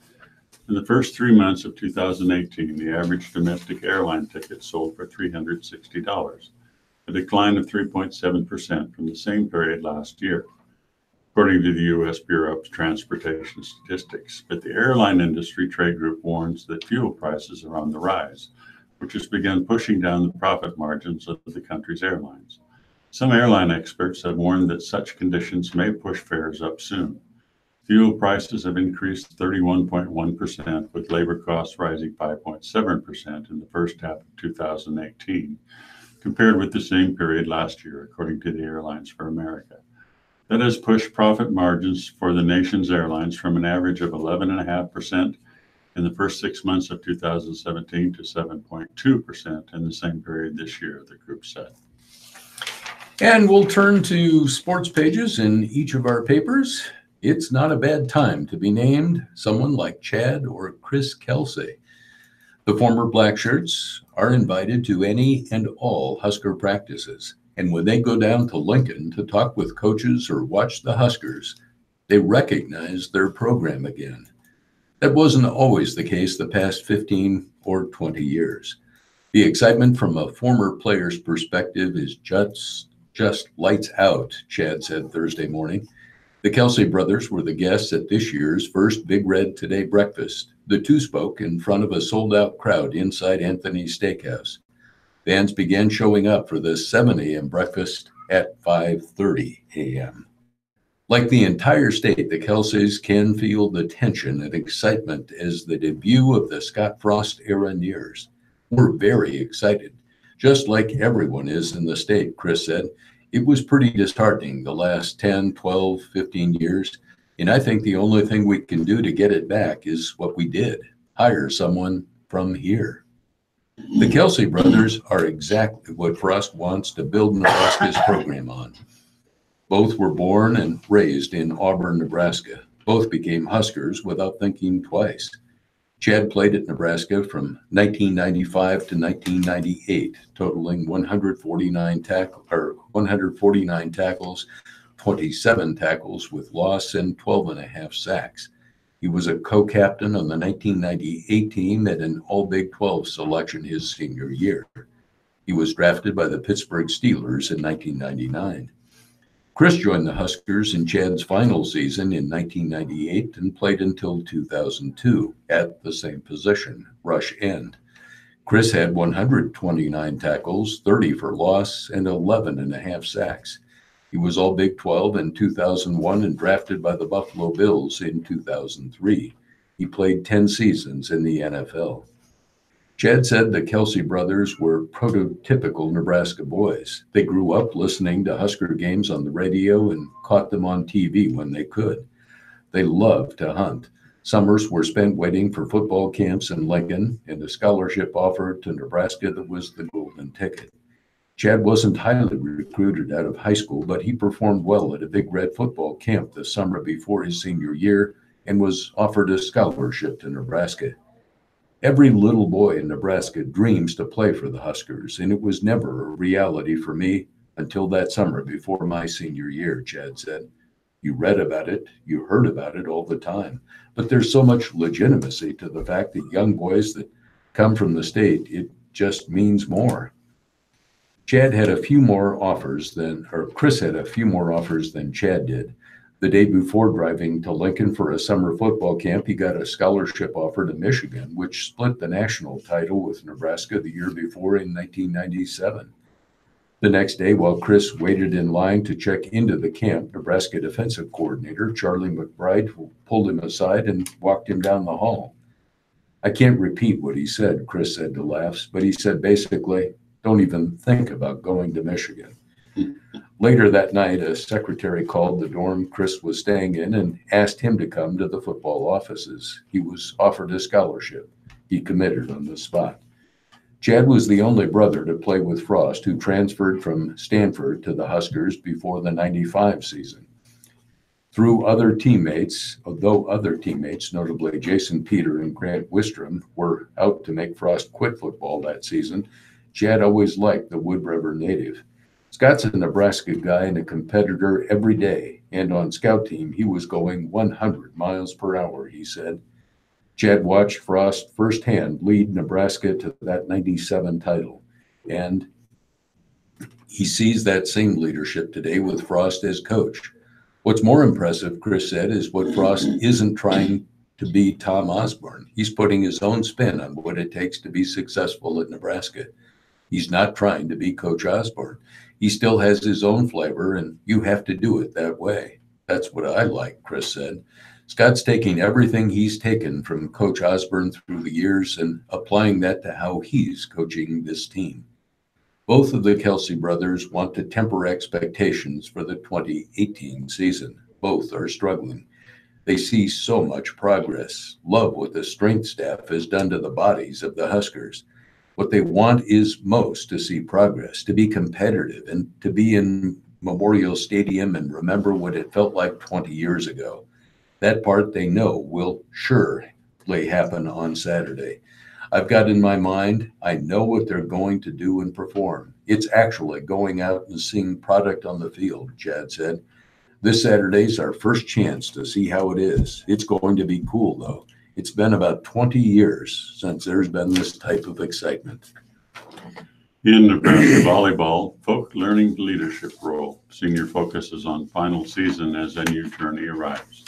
In the first 3 months of 2018, the average domestic airline ticket sold for $360, a decline of 3.7% from the same period last year, according to the U.S. Bureau of Transportation Statistics. But the airline industry trade group warns that fuel prices are on the rise, which has begun pushing down the profit margins of the country's airlines. Some airline experts have warned that such conditions may push fares up soon. Fuel prices have increased 31.1%, with labor costs rising 5.7% in the first half of 2018, compared with the same period last year, according to the Airlines for America. That has pushed profit margins for the nation's airlines from an average of 11.5% in the first 6 months of 2017 to 7.2% in the same period this year, the group said. And we'll turn to sports pages in each of our papers. It's not a bad time to be named someone like Chad or Chris Kelsey. The former Black Shirts are invited to any and all Husker practices. And when they go down to Lincoln to talk with coaches or watch the Huskers, they recognize their program again. That wasn't always the case the past 15 or 20 years. The excitement from a former player's perspective is just lights out, Chad said Thursday morning. The Kelsey brothers were the guests at this year's first Big Red Today breakfast. The two spoke in front of a sold-out crowd inside Anthony's Steakhouse. Fans began showing up for the 7 a.m. breakfast at 5:30 a.m. Like the entire state, the Kelseys can feel the tension and excitement as the debut of the Scott Frost era nears. We're very excited, just like everyone is in the state, Chris said. It was pretty disheartening the last 10, 12, 15 years, and I think the only thing we can do to get it back is what we did, hire someone from here. The Kelsey brothers are exactly what Frost wants to build Nebraska's program on. Both were born and raised in Auburn, Nebraska. Both became Huskers without thinking twice. Chad played at Nebraska from 1995 to 1998, totaling 149 tackles, 27 tackles with loss, and 12.5 sacks. He was a co-captain on the 1998 team and an All-Big 12 selection his senior year. He was drafted by the Pittsburgh Steelers in 1999. Chris joined the Huskers in Chad's final season in 1998 and played until 2002 at the same position, rush end. Chris had 129 tackles, 30 for loss, and 11.5 sacks. He was all Big 12 in 2001 and drafted by the Buffalo Bills in 2003. He played 10 seasons in the NFL. Chad said the Kelsey brothers were prototypical Nebraska boys. They grew up listening to Husker games on the radio and caught them on TV when they could. They loved to hunt. Summers were spent waiting for football camps in Lincoln and a scholarship offer to Nebraska that was the golden ticket. Chad wasn't highly recruited out of high school, but he performed well at a Big Red football camp the summer before his senior year and was offered a scholarship to Nebraska. Every little boy in Nebraska dreams to play for the Huskers, and it was never a reality for me until that summer before my senior year, Chad said. You read about it, you heard about it all the time, but there's so much legitimacy to the fact that young boys that come from the state, it just means more. Chris had a few more offers than Chad did. The day before driving to Lincoln for a summer football camp, he got a scholarship offer to Michigan, which split the national title with Nebraska the year before in 1997. The next day, while Chris waited in line to check into the camp, Nebraska defensive coordinator Charlie McBride pulled him aside and walked him down the hall. I can't repeat what he said, Chris said to Laughs, but he said basically, don't even think about going to Michigan. Later that night, a secretary called the dorm Chris was staying in and asked him to come to the football offices. He was offered a scholarship. He committed on the spot. Chad was the only brother to play with Frost, who transferred from Stanford to the Huskers before the '95 season. Though other teammates, notably Jason Peter and Grant Wistrom, were out to make Frost quit football that season, Chad always liked the Wood River native. Scott's a Nebraska guy and a competitor every day, and on scout team, he was going 100 miles per hour, he said. Chad watched Frost firsthand lead Nebraska to that '97 title, and he sees that same leadership today with Frost as coach. What's more impressive, Chris said, is what Frost isn't trying to be Tom Osborne. He's putting his own spin on what it takes to be successful at Nebraska. He's not trying to be Coach Osborne. He still has his own flavor, and you have to do it that way. That's what I like, Chris said. Scott's taking everything he's taken from Coach Osborne through the years and applying that to how he's coaching this team. Both of the Kelsey brothers want to temper expectations for the 2018 season. Both are struggling. They see so much progress, love what the strength staff has done to the bodies of the Huskers. What they want is most to see progress, to be competitive, and to be in Memorial Stadium and remember what it felt like 20 years ago. That part they know will surely happen on Saturday. I've got in my mind, I know what they're going to do and perform. It's actually going out and seeing product on the field, Chad said. This Saturday's our first chance to see how it is. It's going to be cool, though. It's been about 20 years since there's been this type of excitement. In Nebraska volleyball, Folk learning leadership role. Senior focuses on final season as a new tourney arrives.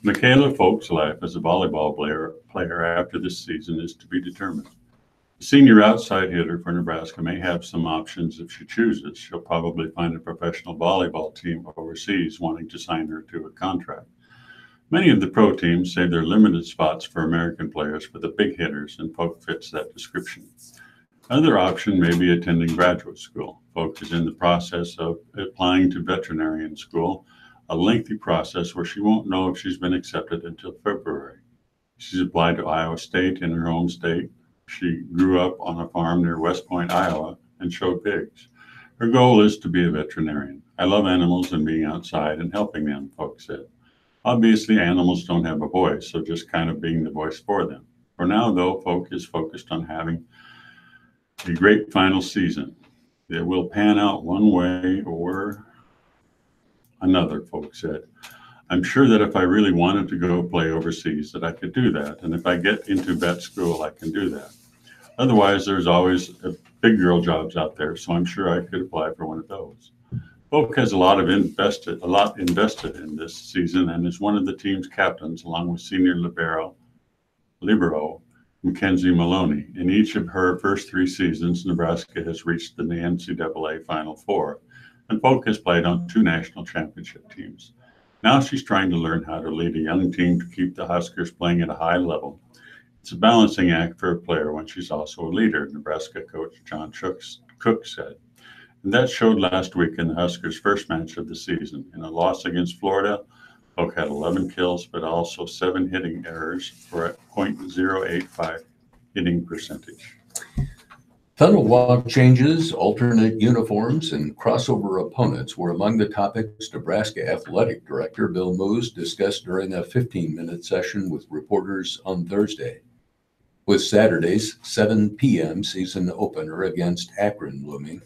Michaela Folk's life as a volleyball player after this season is to be determined. The senior outside hitter for Nebraska may have some options if she chooses. She'll probably find a professional volleyball team overseas wanting to sign her to a contract. Many of the pro teams say there are limited spots for American players for the big hitters, and Folk fits that description. Another option may be attending graduate school. Folk is in the process of applying to veterinarian school, a lengthy process where she won't know if she's been accepted until February. She's applied to Iowa State in her home state. She grew up on a farm near West Point, Iowa, and showed pigs. Her goal is to be a veterinarian. I love animals and being outside and helping them, Folk said. Obviously, animals don't have a voice, so just kind of being the voice for them. For now, though, Folk is focused on having a great final season. It will pan out one way or another, Folk said. I'm sure that if I really wanted to go play overseas, that I could do that. And if I get into vet school, I can do that. Otherwise, there's always big girl jobs out there, so I'm sure I could apply for one of those. Folk has a lot invested in this season and is one of the team's captains, along with senior libero Mackenzie Maloney. In each of her first 3 seasons, Nebraska has reached the NCAA Final Four, and Folk has played on 2 national championship teams. Now she's trying to learn how to lead a young team to keep the Huskers playing at a high level. It's a balancing act for a player when she's also a leader, Nebraska coach John Cook said. And that showed last week in the Huskers' first match of the season. In a loss against Florida, Folk had 11 kills, but also 7 hitting errors for a .085 hitting percentage. Tunnel walk changes, alternate uniforms, and crossover opponents were among the topics Nebraska Athletic Director Bill Moos discussed during a 15-minute session with reporters on Thursday. With Saturday's 7 p.m. season opener against Akron looming,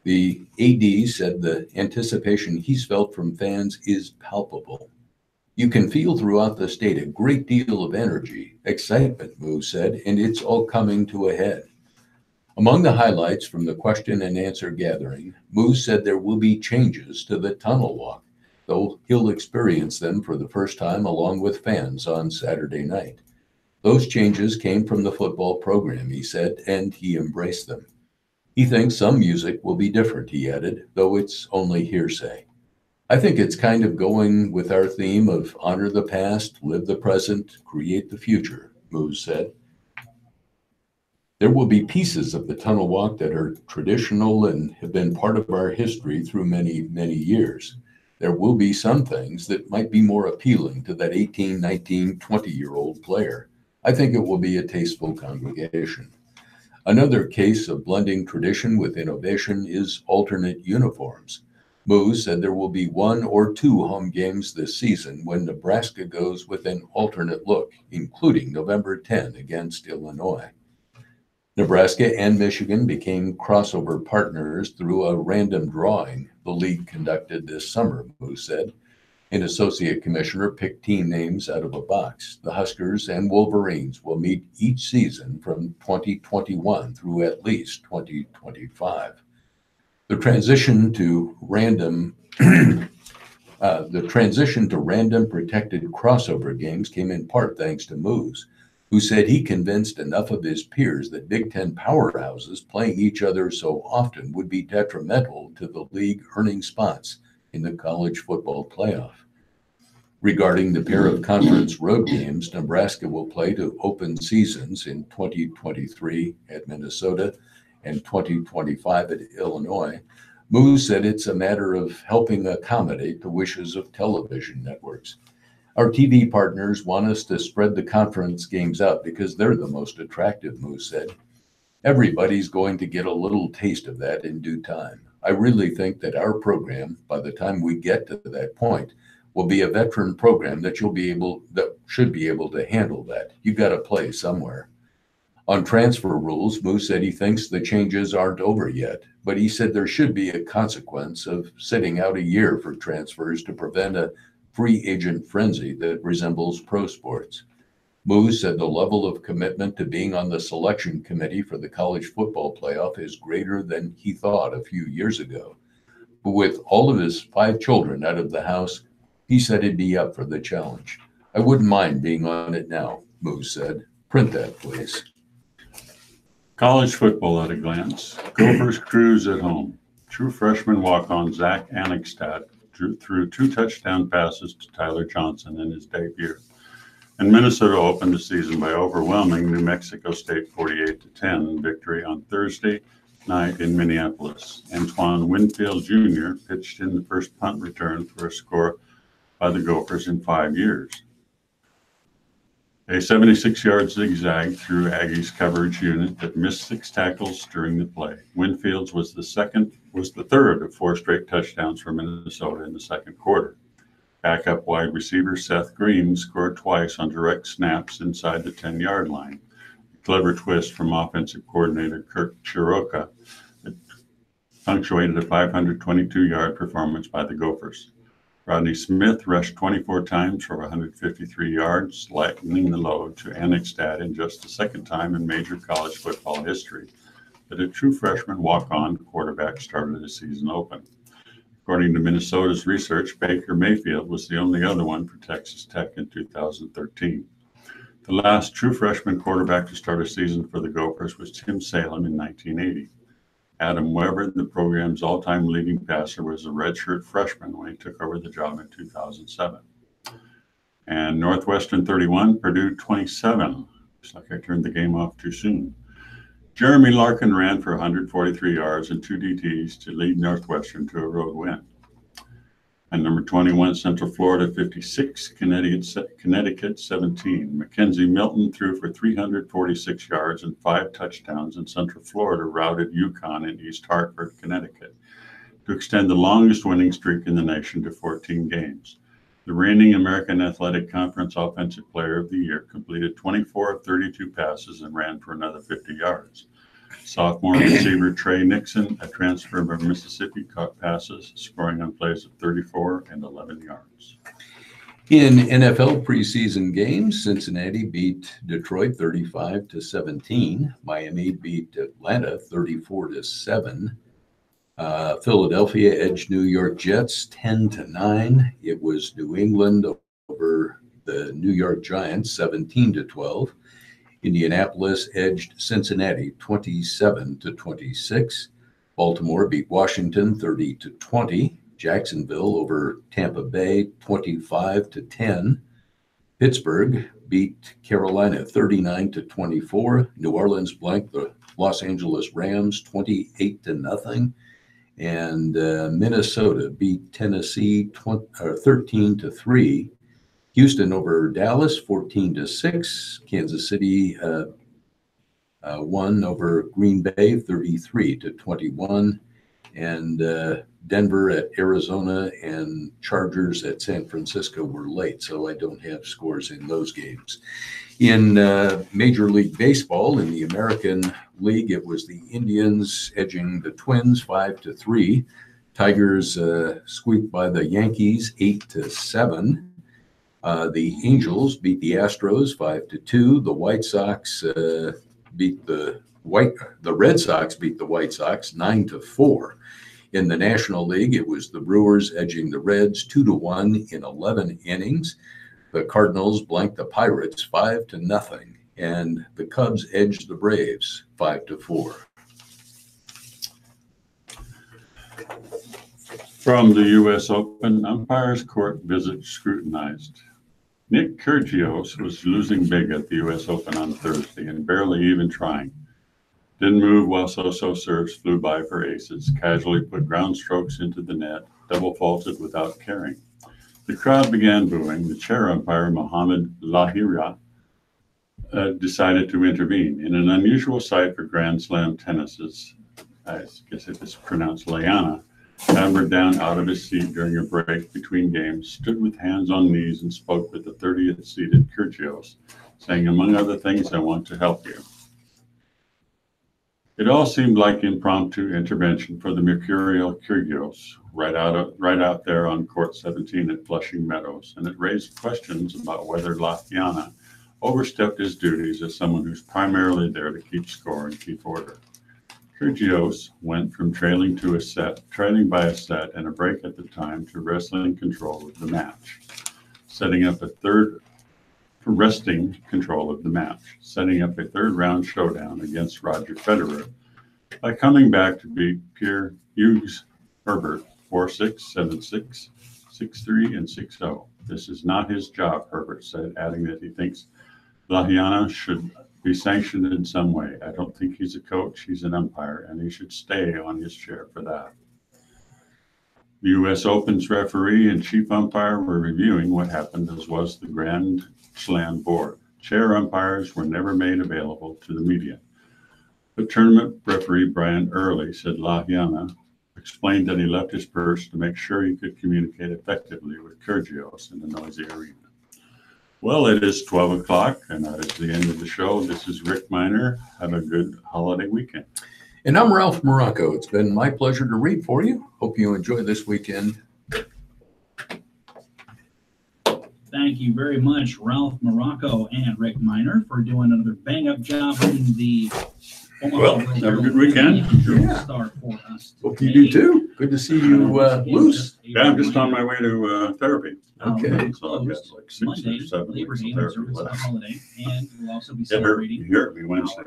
the AD said the anticipation he's felt from fans is palpable. You can feel throughout the state a great deal of energy, excitement, Moos said, and it's all coming to a head. Among the highlights from the question and answer gathering, Moos said there will be changes to the tunnel walk, though he'll experience them for the first time along with fans on Saturday night. Those changes came from the football program, he said, and he embraced them. He thinks some music will be different, he added, though it's only hearsay. I think it's kind of going with our theme of honor the past, live the present, create the future, Moos said. There will be pieces of the tunnel walk that are traditional and have been part of our history through many, many years. There will be some things that might be more appealing to that 18, 19, 20-year-old player. I think it will be a tasteful congregation. Another case of blending tradition with innovation is alternate uniforms. Moos said there will be 1 or 2 home games this season when Nebraska goes with an alternate look, including November 10 against Illinois. Nebraska and Michigan became crossover partners through a random drawing the league conducted this summer, Moos said. An associate commissioner picked team names out of a box. The Huskers and Wolverines will meet each season from 2021 through at least 2025. The transition to random protected crossover games came in part thanks to Moos, who said he convinced enough of his peers that Big Ten powerhouses playing each other so often would be detrimental to the league earning spots in the college football playoff. Regarding the pair of conference road games Nebraska will play to open seasons in 2023 at Minnesota and 2025 at Illinois, Moos said it's a matter of helping accommodate the wishes of television networks. Our TV partners want us to spread the conference games out because they're the most attractive, Moos said. Everybody's going to get a little taste of that in due time. I really think that our program, by the time we get to that point, will be a veteran program that should be able to handle that. You got to play somewhere. On transfer rules, Moos said he thinks the changes aren't over yet, but he said there should be a consequence of sitting out a year for transfers to prevent a free agent frenzy that resembles pro sports. Moose said the level of commitment to being on the selection committee for the college football playoff is greater than he thought a few years ago. But with all of his 5 children out of the house, he said he'd be up for the challenge. I wouldn't mind being on it now, Moose said. Print that, please. College football at a glance. Gophers cruise at home. True freshman walk-on Zach Annigstad threw 2 touchdown passes to Tyler Johnson in his debut. And Minnesota opened the season by overwhelming New Mexico State 48-10 victory on Thursday night in Minneapolis. Antoine Winfield Jr. pitched in the first punt return for a score by the Gophers in 5 years. A 76-yard zigzag through Aggie's coverage unit that missed 6 tackles during the play. Winfield's was the third of 4 straight touchdowns for Minnesota in the second quarter. Backup wide receiver Seth Green scored twice on direct snaps inside the 10-yard line. A clever twist from offensive coordinator Kirk Chiroka that punctuated a 522-yard performance by the Gophers. Rodney Smith rushed 24 times for 153 yards, lightening the load to Annigstad in just the second time in major college football history that a true freshman walk-on quarterback started the season open. According to Minnesota's research, Baker Mayfield was the only other one for Texas Tech in 2013. The last true freshman quarterback to start a season for the Gophers was Tim Salem in 1980. Adam Weber, the program's all-time leading passer, was a redshirt freshman when he took over the job in 2007. And Northwestern 31, Purdue 27. Looks like I turned the game off too soon. Jeremy Larkin ran for 143 yards and 2 DTs to lead Northwestern to a road win. And number 21, Central Florida 56, Connecticut 17. Mackenzie Milton threw for 346 yards and 5 touchdowns, and Central Florida routed UConn in East Hartford, Connecticut, to extend the longest winning streak in the nation to 14 games. The reigning American Athletic Conference Offensive Player of the Year completed 24 of 32 passes and ran for another 50 yards. Sophomore receiver Trey Nixon, a transfer from Mississippi, caught passes, scoring on plays of 34 and 11 yards. In NFL preseason games, Cincinnati beat Detroit 35-17. Miami beat Atlanta 34-7. Philadelphia edged New York Jets 10-9. It was New England over the New York Giants 17-12. Indianapolis edged Cincinnati 27-26. Baltimore beat Washington 30-20. Jacksonville over Tampa Bay 25-10. Pittsburgh beat Carolina 39-24. New Orleans blanked the Los Angeles Rams 28-0. And Minnesota beat Tennessee 13-3. Houston over Dallas 14-6. Kansas City won over Green Bay 33-21. And Denver at Arizona and Chargers at San Francisco were late, so I don't have scores in those games. In Major League Baseball, in the American League, it was the Indians edging the Twins 5-3. Tigers squeaked by the Yankees 8-7. The Angels beat the Astros 5-2. The White Sox beat the Red Sox beat the White Sox 9-4. In the National League, it was the Brewers edging the Reds 2-1 in 11 innings. The Cardinals blanked the Pirates 5-0, and the Cubs edged the Braves 5-4. From the U.S. Open, umpires court visit scrutinized. Nick Kyrgios was losing big at the U.S. Open on Thursday and barely even trying. Didn't move while so-so serves flew by for aces, casually put ground strokes into the net, double faulted without caring. The crowd began booing. The chair umpire, Mohamed Lahira, decided to intervene. In an unusual sight for Grand Slam tennis's, I guess it is pronounced Liana, clambered down out of his seat during a break between games, stood with hands on knees, and spoke with the 30th seeded Kyrgios, saying, among other things, I want to help you. It all seemed like impromptu intervention for the mercurial Kyrgios right out there on court 17 at Flushing Meadows, and it raised questions about whether Latiana overstepped his duties as someone who's primarily there to keep score and keep order. Kyrgios went from trailing by a set and a break at the time to wresting control of the match, setting up a third round showdown against Roger Federer by coming back to beat Pierre Hughes Herbert 4-6, 7-6, 6-3, and 6-0. This is not his job, Herbert said, adding that he thinks Lahiana should be sanctioned in some way. I don't think he's a coach, he's an umpire, and he should stay on his chair for that. The U.S. Open's referee and chief umpire were reviewing what happened, as was the Grand Slam board. Chair umpires were never made available to the media. But tournament referee Brian Early said Lahiana explained that he left his purse to make sure he could communicate effectively with Kyrgios in the noisy arena. Well, it is 12 o'clock, and that is the end of the show. This is Rick Miner. Have a good holiday weekend. And I'm Ralph Morocco. It's been my pleasure to read for you. Hope you enjoy this weekend. Thank you very much, Ralph Morocco and Rick Miner, for doing another bang-up job in the Well, have a good weekend. Yeah. Star for us Hope you do too. Good to see you loose. Yeah, I'm just on my way to therapy. Okay. So I've got like 6 Monday, or 7 Labor weeks Day, of therapy observance of the left. holiday, and we'll also be You heard celebrating me Wednesday.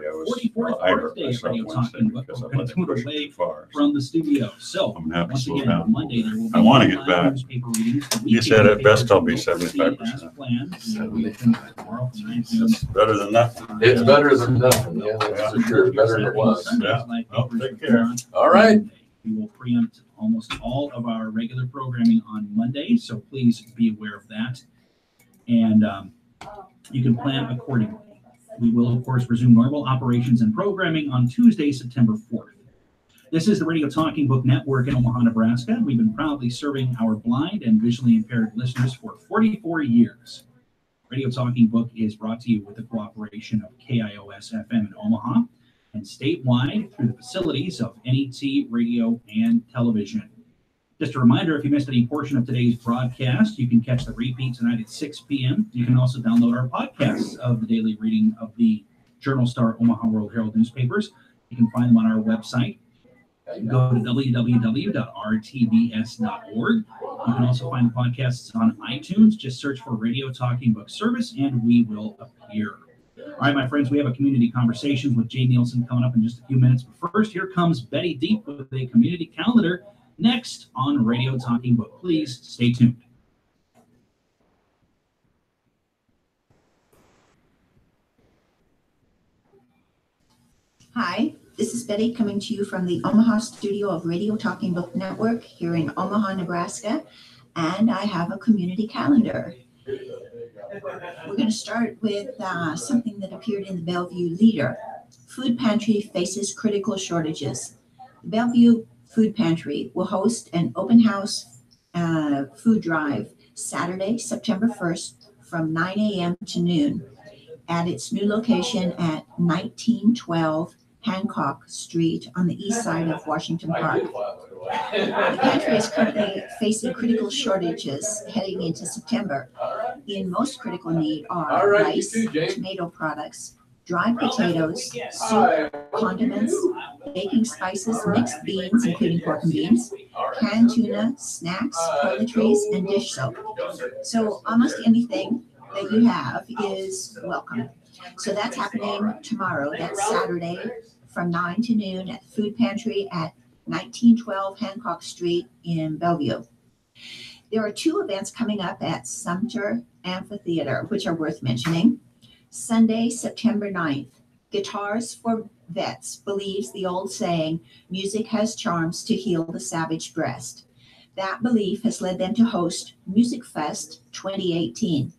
I hurt myself Wednesday because I let it push it too far. From the studio. So, I'm gonna have to once slow again, down. Monday there will be I want to live get back. newspaper readings. The You said at best I'll be weekend papers will proceed 75%. as planned. We will be open tomorrow from 9 to It's better than nothing. It's better than nothing. Yeah, that's for sure. Better than it was. Yeah. Well, take care. All right. We will preempt almost all of our regular programming on Monday, so please be aware of that. And you can plan accordingly. We will, of course, resume normal operations and programming on Tuesday, September 4th. This is the Radio Talking Book Network in Omaha, Nebraska. We've been proudly serving our blind and visually impaired listeners for 44 years. Radio Talking Book is brought to you with the cooperation of KIOS FM in Omaha and statewide through the facilities of NET Radio and Television. Just a reminder, if you missed any portion of today's broadcast, you can catch the repeat tonight at 6 p.m. You can also download our podcasts of the daily reading of the Journal Star, Omaha World Herald newspapers. You can find them on our website. Go to www.rtbs.org. You can also find the podcasts on iTunes. Just search for Radio Talking Book Service, and we will appear. All right, my friends, we have a community conversation with Jay Nielsen coming up in just a few minutes. But first, here comes Betty Deep with a community calendar next on Radio Talking Book. Please stay tuned. Hi, this is Betty coming to you from the Omaha studio of Radio Talking Book Network here in Omaha, Nebraska, and I have a community calendar. We're going to start with something that appeared in the Bellevue Leader. Food Pantry faces critical shortages. The Bellevue Food Pantry will host an open house food drive Saturday, September 1st from 9 a.m. to noon at its new location at 1912 Hancock Street on the east side of Washington Park. The pantry is currently facing critical shortages heading into September. In most critical need are rice, tomato products, dried potatoes, soup, condiments, baking spices, mixed beans, including pork and beans, canned tuna, snacks, toiletries, and dish soap. So almost anything that you have is welcome. So that's happening tomorrow. That's Saturday from 9 to noon at the Food Pantry at 1912 Hancock Street in Bellevue. There are 2 events coming up at Sumter Amphitheater, which are worth mentioning. Sunday, September 9th, Guitars for Vets believes the old saying, music has charms to heal the savage breast. That belief has led them to host Music Fest 2018.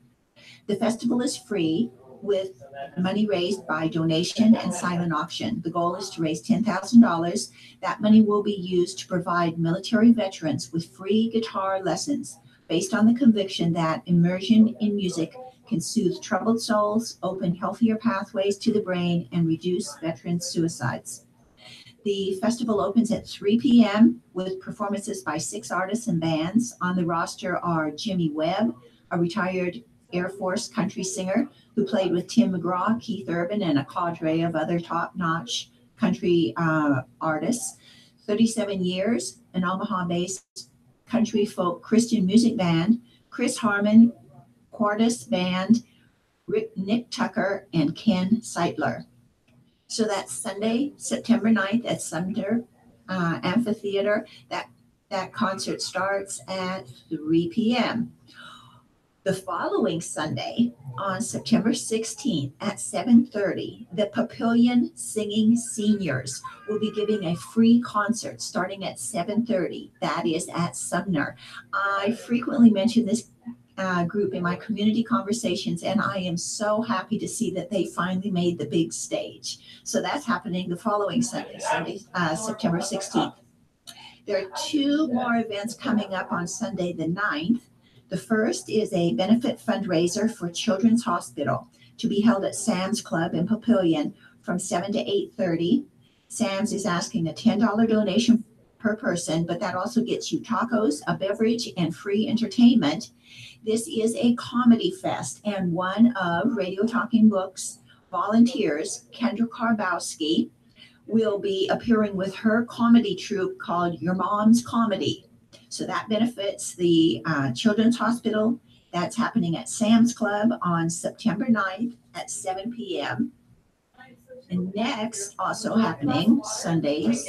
The festival is free with money raised by donation and silent auction. The goal is to raise $10,000. That money will be used to provide military veterans with free guitar lessons based on the conviction that immersion in music can soothe troubled souls, open healthier pathways to the brain, and reduce veteran suicides. The festival opens at 3 p.m. with performances by 6 artists and bands. On the roster are Jimmy Webb, a retired Air Force country singer who played with Tim McGraw, Keith Urban, and a cadre of other top-notch country artists. 37 years, an Omaha-based country folk Christian music band, Chris Harmon, Quartus Band, Nick Tucker, and Ken Seidler. So that's Sunday, September 9th at Sumner Amphitheater. That concert starts at 3 p.m. The following Sunday, on September 16th at 7:30, the Papillion Singing Seniors will be giving a free concert starting at 7:30. That is at Sumner. I frequently mention this group in my community conversations, and I am so happy to see that they finally made the big stage. So that's happening the following Sunday, September 16th. There are two more events coming up on Sunday the 9th. The first is a benefit fundraiser for Children's Hospital to be held at Sam's Club in Papillion from 7 to 8:30. Sam's is asking a $10 donation per person, but that also gets you tacos, a beverage, and free entertainment. This is a comedy fest, and one of Radio Talking Book's volunteers, Kendra Karbowski, will be appearing with her comedy troupe called Your Mom's Comedy. So that benefits the Children's Hospital. That's happening at Sam's Club on September 9th at 7 p.m. And next, also happening Sundays,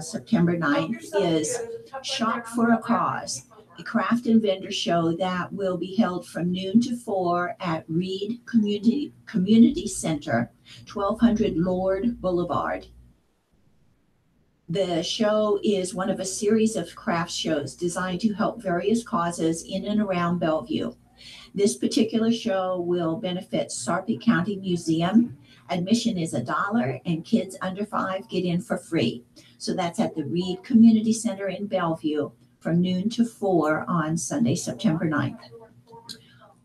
September 9th, is Shop for a Cause, a craft and vendor show that will be held from noon to 4 at Reed Community Center, 1200 Lord Boulevard. The show is one of a series of craft shows designed to help various causes in and around Bellevue. This particular show will benefit Sarpy County Museum. Admission is $1, and kids under 5 get in for free. So that's at the Reed Community Center in Bellevue from noon to 4 on Sunday, September 9th.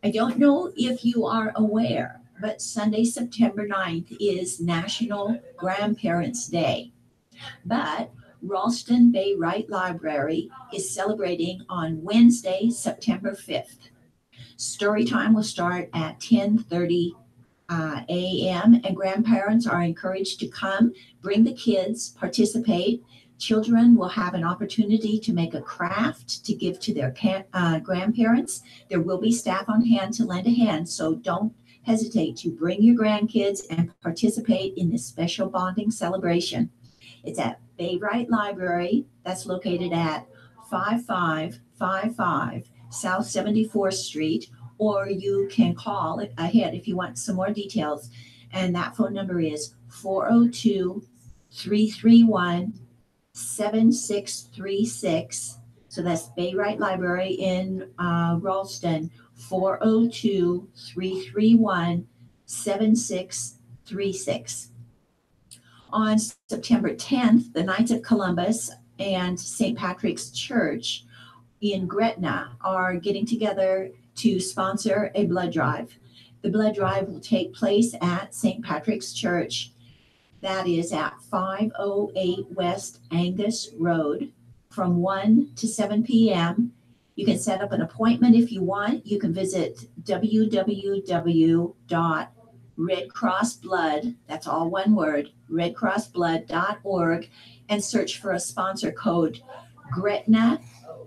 I don't know if you are aware, but Sunday, September 9th is National Grandparents' Day. But Ralston Bay Wright Library is celebrating on Wednesday, September 5th. Story time will start at 10:30 a.m. and grandparents are encouraged to come, bring the kids, participate. Children will have an opportunity to make a craft to give to their grandparents. There will be staff on hand to lend a hand, so don't hesitate to bring your grandkids and participate in this special bonding celebration. It's at Bay Wright Library. That's located at 5555 South 74th Street, or you can call ahead if you want some more details. And that phone number is 402-331-7636. So that's Bay Wright Library in Ralston, 402-331-7636. On September 10th, the Knights of Columbus and St. Patrick's Church in Gretna are getting together to sponsor a blood drive. The blood drive will take place at St. Patrick's Church. That is at 508 West Angus Road from 1 to 7 p.m. You can set up an appointment if you want. You can visit www.redcrossblood, that's all one word, redcrossblood.org, and search for a sponsor code, Gretna,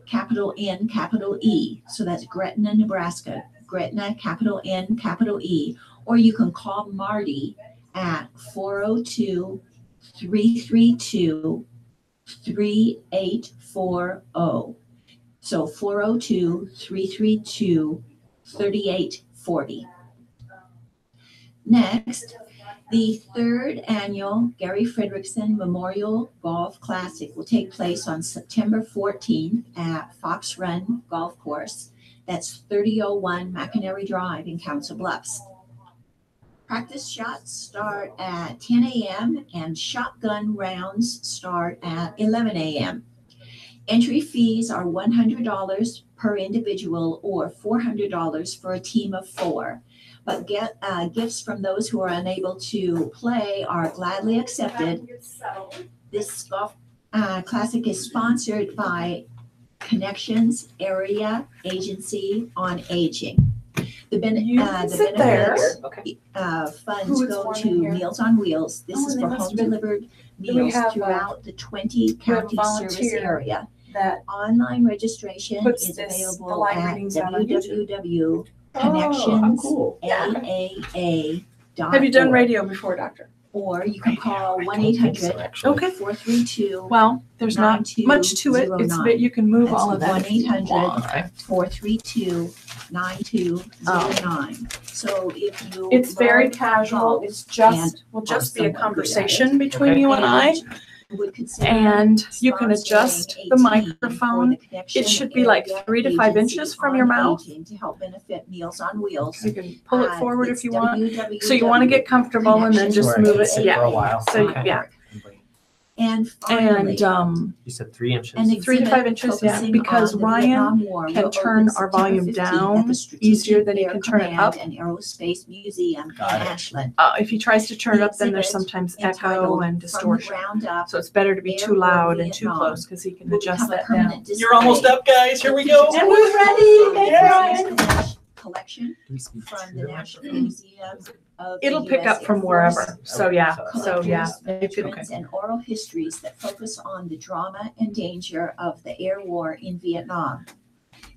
capital N, capital E. So that's Gretna, Nebraska, Gretna, capital N, capital E. Or you can call Marty at 402-332-3840. So 402-332-3840. Next, the third annual Gary Frederickson Memorial Golf Classic will take place on September 14th at Fox Run Golf Course. That's 3001 McInerney Drive in Council Bluffs. Practice shots start at 10 a.m. and shotgun rounds start at 11 a.m. Entry fees are $100 per individual or $400 for a team of 4. But gifts from those who are unable to play are gladly accepted. This golf classic is sponsored by Connections Area Agency on Aging. The You can sit there. Okay. funds Who is go one to in here? Meals on Wheels. This Oh, is they for must home have been- delivered we meals have, throughout the 20 we have a county service volunteer area. that Online registration puts is the available live at readings down on YouTube. www.connectionsaaa.org. Have you done radio before, Doctor? Or you can call I don't think so, 1-800 actually. Okay. 432 Well, there's not much to it. It's a bit, you can move all of that. if you 1-800 want. Okay. 432-9209. So if you It's very love casual. golf It's just, will and just are be a somewhat good at conversation between Okay. you and I. would consider And you can sponsoring adjust a the team microphone. for the Connection It should be like Area 3 to 5 Agency inches from your on mouth. Aging to help benefit Meals on Wheels. You can pull it forward It's if you want. So you want to get comfortable and then just Sure, move it. sit for a Yeah. while. So, Okay. yeah. And finally, And You said 3 inches. an 3 to 5 exhibit inches, yeah, focusing because on the Ryan Vietnam War can will turn open our September volume 15th at down the Strategic easier than he Air can turn it Command up. and Aerospace Museum in Got it. Ashland. If he tries to turn it The up, then there's exhibit sometimes echo entitled and From the distortion. Ground Up So it's better to be Air too War loud and too Vietnam close because he can will adjust become a that down. permanent display. You're almost up, guys. Here we go. And we're ready. Thanks, Ryan. Collection Do we speak from to the them? National Museum of the It'll pick US up from Air Force. wherever. So yeah. So Collectors, yeah. It could, veterans, and oral histories that focus on the drama and danger of the air war in Vietnam.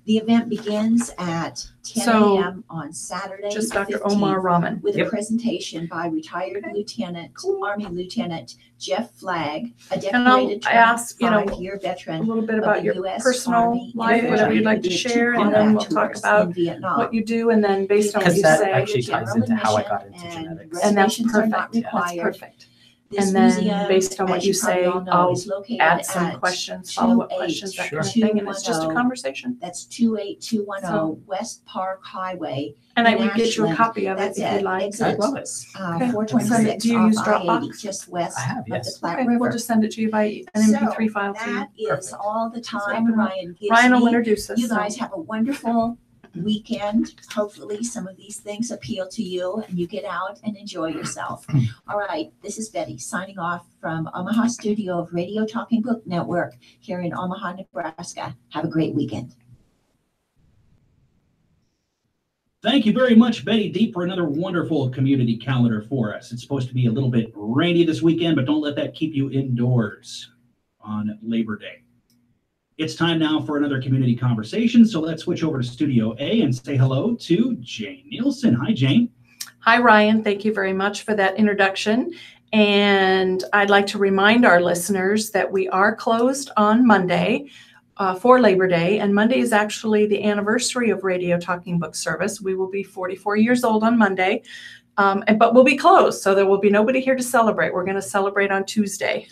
The event begins at 10 So, a.m. on Saturday, just Dr. 15th, Omar Rahman. with Yep. a presentation by retired Army Lieutenant Jeff Flagg, a And I'll decorated ask, you know, 5-year a veteran little bit of about the your US personal Army life, Yeah. whatever you'd like to infantry share, and then combat we'll talk tours about in Vietnam. what you do, and then based on what Because you that say, actually ties into how I got into And genetics. and that's reservations are not perfect. That's required. perfect. This And then museum, based on what as you probably say, all know, I'll is located add some at questions, follow-up questions, that kind of thing, and it's just a 28210. conversation. That's 28210 So- West Park Highway. And I in would get you a Ashland. copy of it That's if at you'd like. exit I'd love it. Okay. 426 Do you use off I-80, Dropbox? just west I have, of the yes. Platte Okay, River. we'll just send it to you by an MP3 file to you. That is Perfect. all the wrap time it up. Ryan gives Ryan will me. introduce us. You so- guys have a wonderful weekend. Hopefully some of these things appeal to you and you get out and enjoy yourself. All right, this is Betty signing off from Omaha studio of Radio Talking Book Network here in Omaha, Nebraska. Have a great weekend. Thank you very much, Betty Deep, for another wonderful community calendar for us. It's supposed to be a little bit rainy this weekend, but don't let that keep you indoors on Labor Day. It's time now for another community conversation, so let's switch over to Studio A and say hello to Jane Nielsen. Hi, Jane. Hi, Ryan. Thank you very much for that introduction. And I'd like to remind our listeners that we are closed on Monday for Labor Day. And Monday is actually the anniversary of Radio Talking Book Service. We will be 44 years old on Monday, but we'll be closed. So there will be nobody here to celebrate. We're going to celebrate on Tuesday.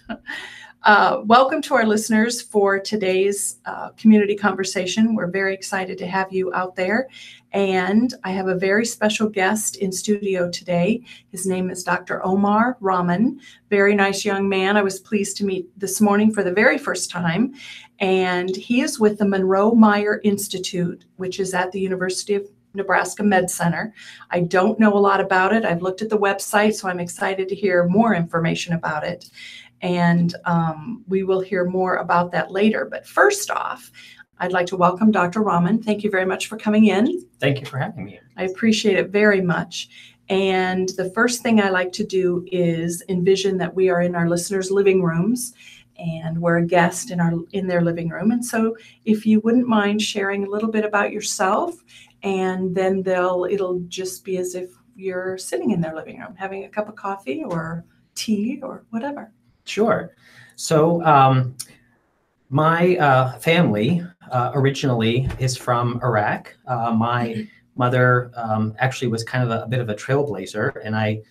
Welcome to our listeners for today's community conversation. We're very excited to have you out there. And I have a very special guest in studio today. His name is Dr. Omar Rahman, very nice young man. I was pleased to meet this morning for the very first time. And he is with the Monroe Meyer Institute, which is at the University of Nebraska Med Center. I don't know a lot about it. I've looked at the website, so I'm excited to hear more information about it. And we will hear more about that later. But first off, I'd like to welcome Dr. Rahman. Thank you very much for coming in. Thank you for having me. I appreciate it very much. And the first thing I like to do is envision that we are in our listeners' living rooms and we're a guest in their living room. And so if you wouldn't mind sharing a little bit about yourself, and then it'll just be as if you're sitting in their living room, having a cup of coffee or tea or whatever. Sure. So my family originally is from Iraq. My mother actually was kind of a bit of a trailblazer, and I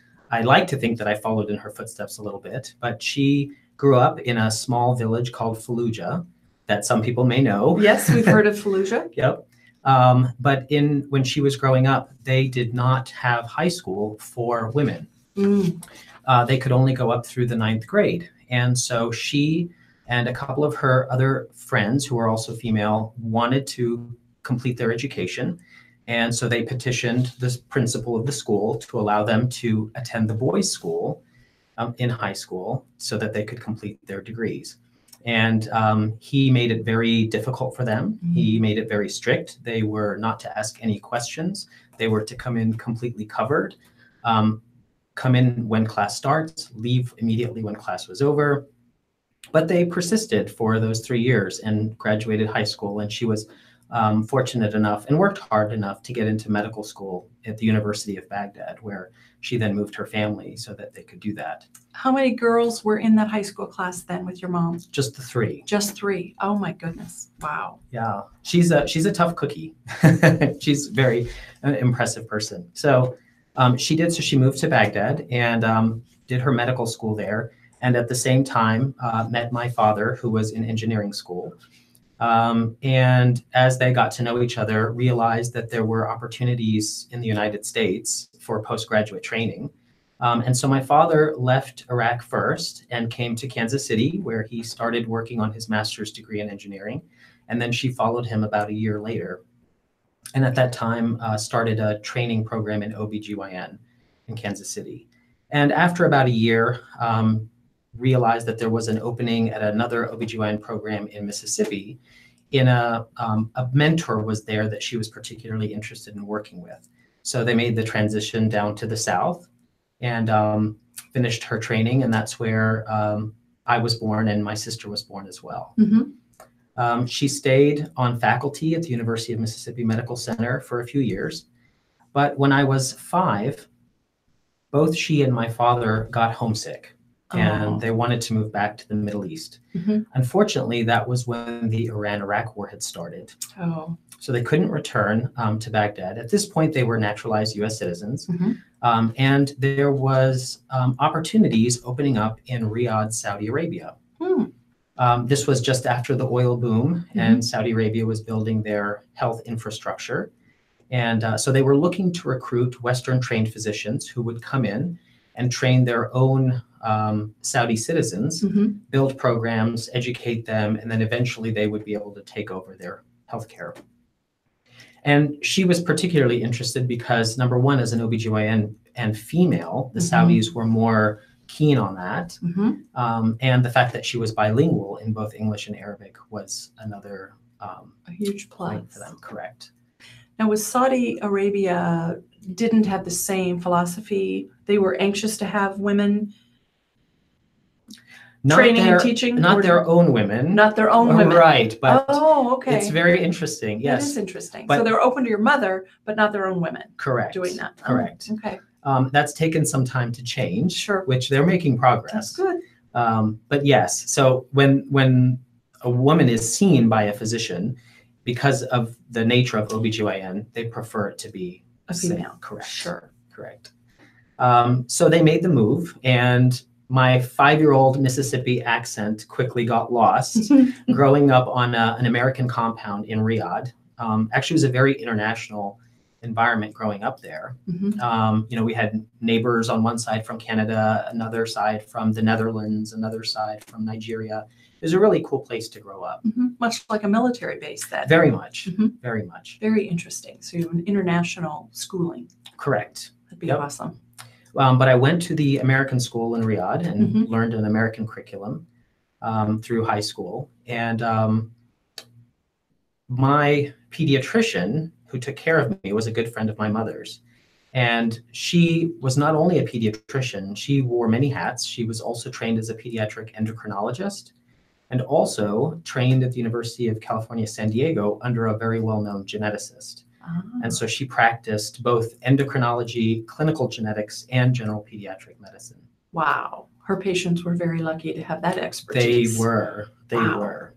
like to think that I followed in her footsteps a little bit, but she grew up in a small village called Fallujah that some people may know. Yes, we've heard of Fallujah. Yep. But when she was growing up, they did not have high school for women. They could only go up through the 9th grade. And so she and a couple of her other friends who were also female wanted to complete their education. And so they petitioned the principal of the school to allow them to attend the boys' school in high school so that they could complete their degrees. And he made it very difficult for them. He made it very strict. They were not to ask any questions. They were to come in completely covered, come in when class starts, leave immediately when class was over. But they persisted for those 3 years and graduated high school. And she was fortunate enough and worked hard enough to get into medical school at the University of Baghdad, where she then moved her family so that they could do that. How many girls were in that high school class then with your mom? Just the 3. Just 3. Oh my goodness. Wow. Yeah, she's a tough cookie. She's a very impressive person. So she moved to Baghdad and did her medical school there. And at the same time, met my father, who was in engineering school. And as they got to know each other, realized that there were opportunities in the United States for postgraduate training. And so my father left Iraq first and came to Kansas City, where he started working on his master's degree in engineering. And then she followed him about a year later. And at that time, started a training program in OBGYN in Kansas City. And after about a year, realized that there was an opening at another OBGYN program in Mississippi. A mentor was there that she was particularly interested in working with. So they made the transition down to the South and finished her training. And that's where I was born and my sister was born as well. Mm-hmm. She stayed on faculty at the University of Mississippi Medical Center for a few years. But when I was 5, both she and my father got homesick. And they wanted to move back to the Middle East. Mm-hmm. Unfortunately, that was when the Iran-Iraq war had started. Oh. So they couldn't return to Baghdad. At this point, they were naturalized U.S. citizens. Mm-hmm. And there was opportunities opening up in Riyadh, Saudi Arabia. This was just after the oil boom, and Saudi Arabia was building their health infrastructure. And so they were looking to recruit Western-trained physicians who would come in and train their own Saudi citizens, build programs, educate them, and then eventually they would be able to take over their healthcare. And she was particularly interested because, number one, as an OBGYN and female, the Saudis were more keen on that. And the fact that she was bilingual in both English and Arabic was another a huge plus for them. Correct. Now, was Saudi Arabia didn't have the same philosophy? They were anxious to have women training and teaching? Not their own women. Not their own women. Right. But okay. It's very interesting. Yes. It is interesting. But, so they're open to your mother, but not their own women. Correct. Doing that. Correct. Okay. That's taken some time to change. Sure. Which they're making progress. That's good. But yes, so when a woman is seen by a physician, because of the nature of OBGYN, they prefer it to be a female. Correct. Sure. Correct. So they made the move, and my 5-year-old Mississippi accent quickly got lost growing up on an American compound in Riyadh. Actually, it was a very international environment growing up there. We had neighbors on one side from Canada, another side from the Netherlands, another side from Nigeria. It was a really cool place to grow up. Much like a military base then. Very much. Very much. Very interesting. So you have an international schooling. Correct. That'd be awesome. But I went to the American school in Riyadh and learned an American curriculum through high school. And my pediatrician, who took care of me, was a good friend of my mother's. And she was not only a pediatrician, she wore many hats. She was also trained as a pediatric endocrinologist and also trained at the University of California, San Diego under a very well-known geneticist. And so she practiced both endocrinology, clinical genetics, and general pediatric medicine. Wow. Her patients were very lucky to have that expertise. They were.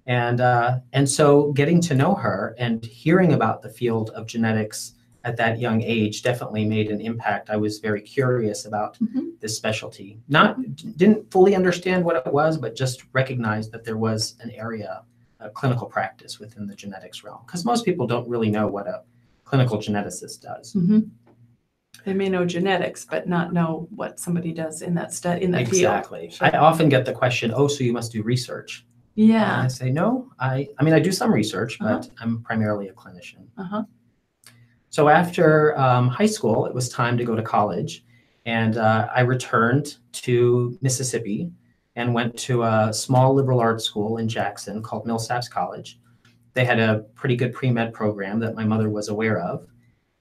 And so getting to know her and hearing about the field of genetics at that young age definitely made an impact. I was very curious about this specialty. Didn't fully understand what it was, but just recognized that there was an area, a clinical practice within the genetics realm. Because most people don't really know what a clinical geneticist does. They may know genetics, but not know what somebody does in that field. Exactly. Sure. I often get the question, so you must do research. Yeah. And I say, no, I mean, I do some research, but I'm primarily a clinician. So after high school, it was time to go to college. And I returned to Mississippi and went to a small liberal arts school in Jackson called Millsaps College. They had a pretty good pre-med program that my mother was aware of.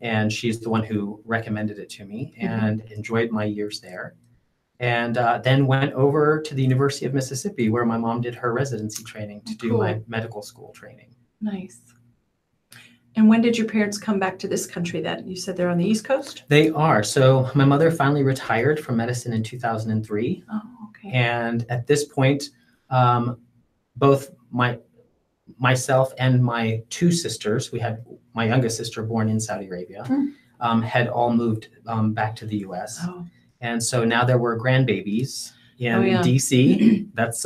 And she's the one who recommended it to me and enjoyed my years there. And then went over to the University of Mississippi, where my mom did her residency training to do my medical school training. Nice. And when did your parents come back to this country then? You said they're on the East Coast? They are. So my mother finally retired from medicine in 2003. Oh, okay. And at this point, both myself and my two sisters, we had my youngest sister born in Saudi Arabia, had all moved back to the US. Oh. And so now there were grandbabies in DC. That's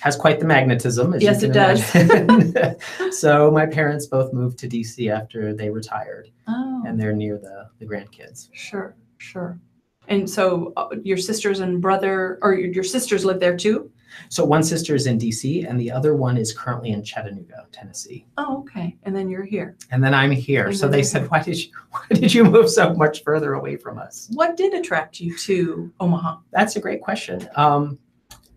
has quite the magnetism. As yes, you it can does. So my parents both moved to DC after they retired. Oh. And they're near the grandkids. Sure, sure. And so your sisters and brother, or your sisters live there too? So one sister is in DC and the other one is currently in Chattanooga, Tennessee. Oh, okay. And then you're here. And then I'm here. So they said, why did you move so much further away from us? What did attract you to Omaha? That's a great question.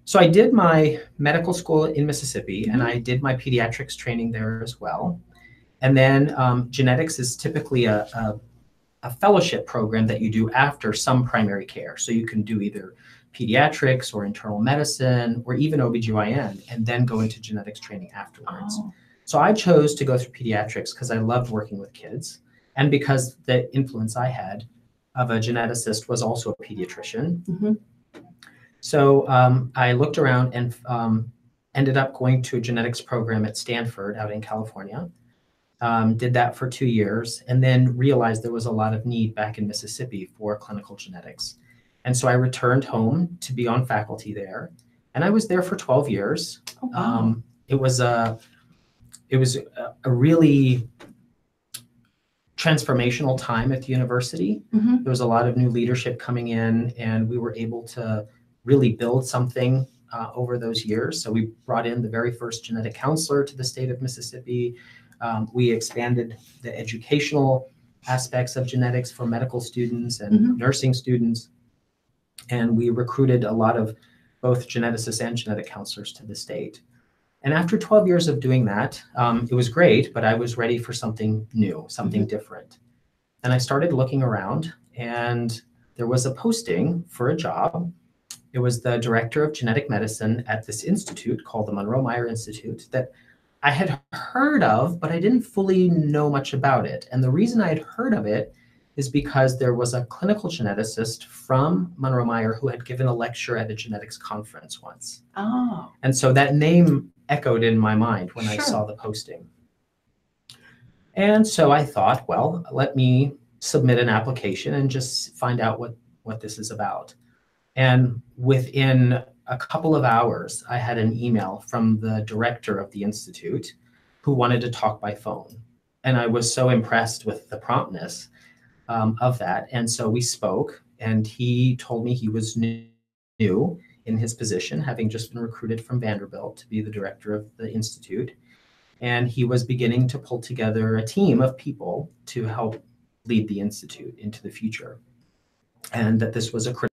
So I did my medical school in Mississippi and I did my pediatrics training there as well. And then genetics is typically a fellowship program that you do after some primary care. So you can do either pediatrics or internal medicine or even OBGYN and then go into genetics training afterwards. Oh. So I chose to go through pediatrics because I loved working with kids and because the influence I had of a geneticist was also a pediatrician. So I looked around and ended up going to a genetics program at Stanford out in California. Did that for 2 years and then realized there was a lot of need back in Mississippi for clinical genetics. And so I returned home to be on faculty there. And I was there for 12 years. Oh, wow. It was a really transformational time at the university. There was a lot of new leadership coming in and we were able to really build something over those years. So we brought in the very first genetic counselor to the state of Mississippi. We expanded the educational aspects of genetics for medical students and nursing students. And we recruited a lot of both geneticists and genetic counselors to the state. And after 12 years of doing that, it was great, but I was ready for something new, something different. And I started looking around and there was a posting for a job. It was the director of genetic medicine at this institute called the Monroe-Meyer Institute that I had heard of, but I didn't fully know much about it. And the reason I had heard of it is because there was a clinical geneticist from Monroe-Meyer who had given a lecture at a genetics conference once. Oh. And so that name echoed in my mind when I saw the posting. And so I thought, well, let me submit an application and just find out what this is about. And within a couple of hours, I had an email from the director of the institute who wanted to talk by phone. And I was so impressed with the promptness of that. And so we spoke and he told me he was new in his position, having just been recruited from Vanderbilt to be the director of the institute. And he was beginning to pull together a team of people to help lead the institute into the future. And that this was a critical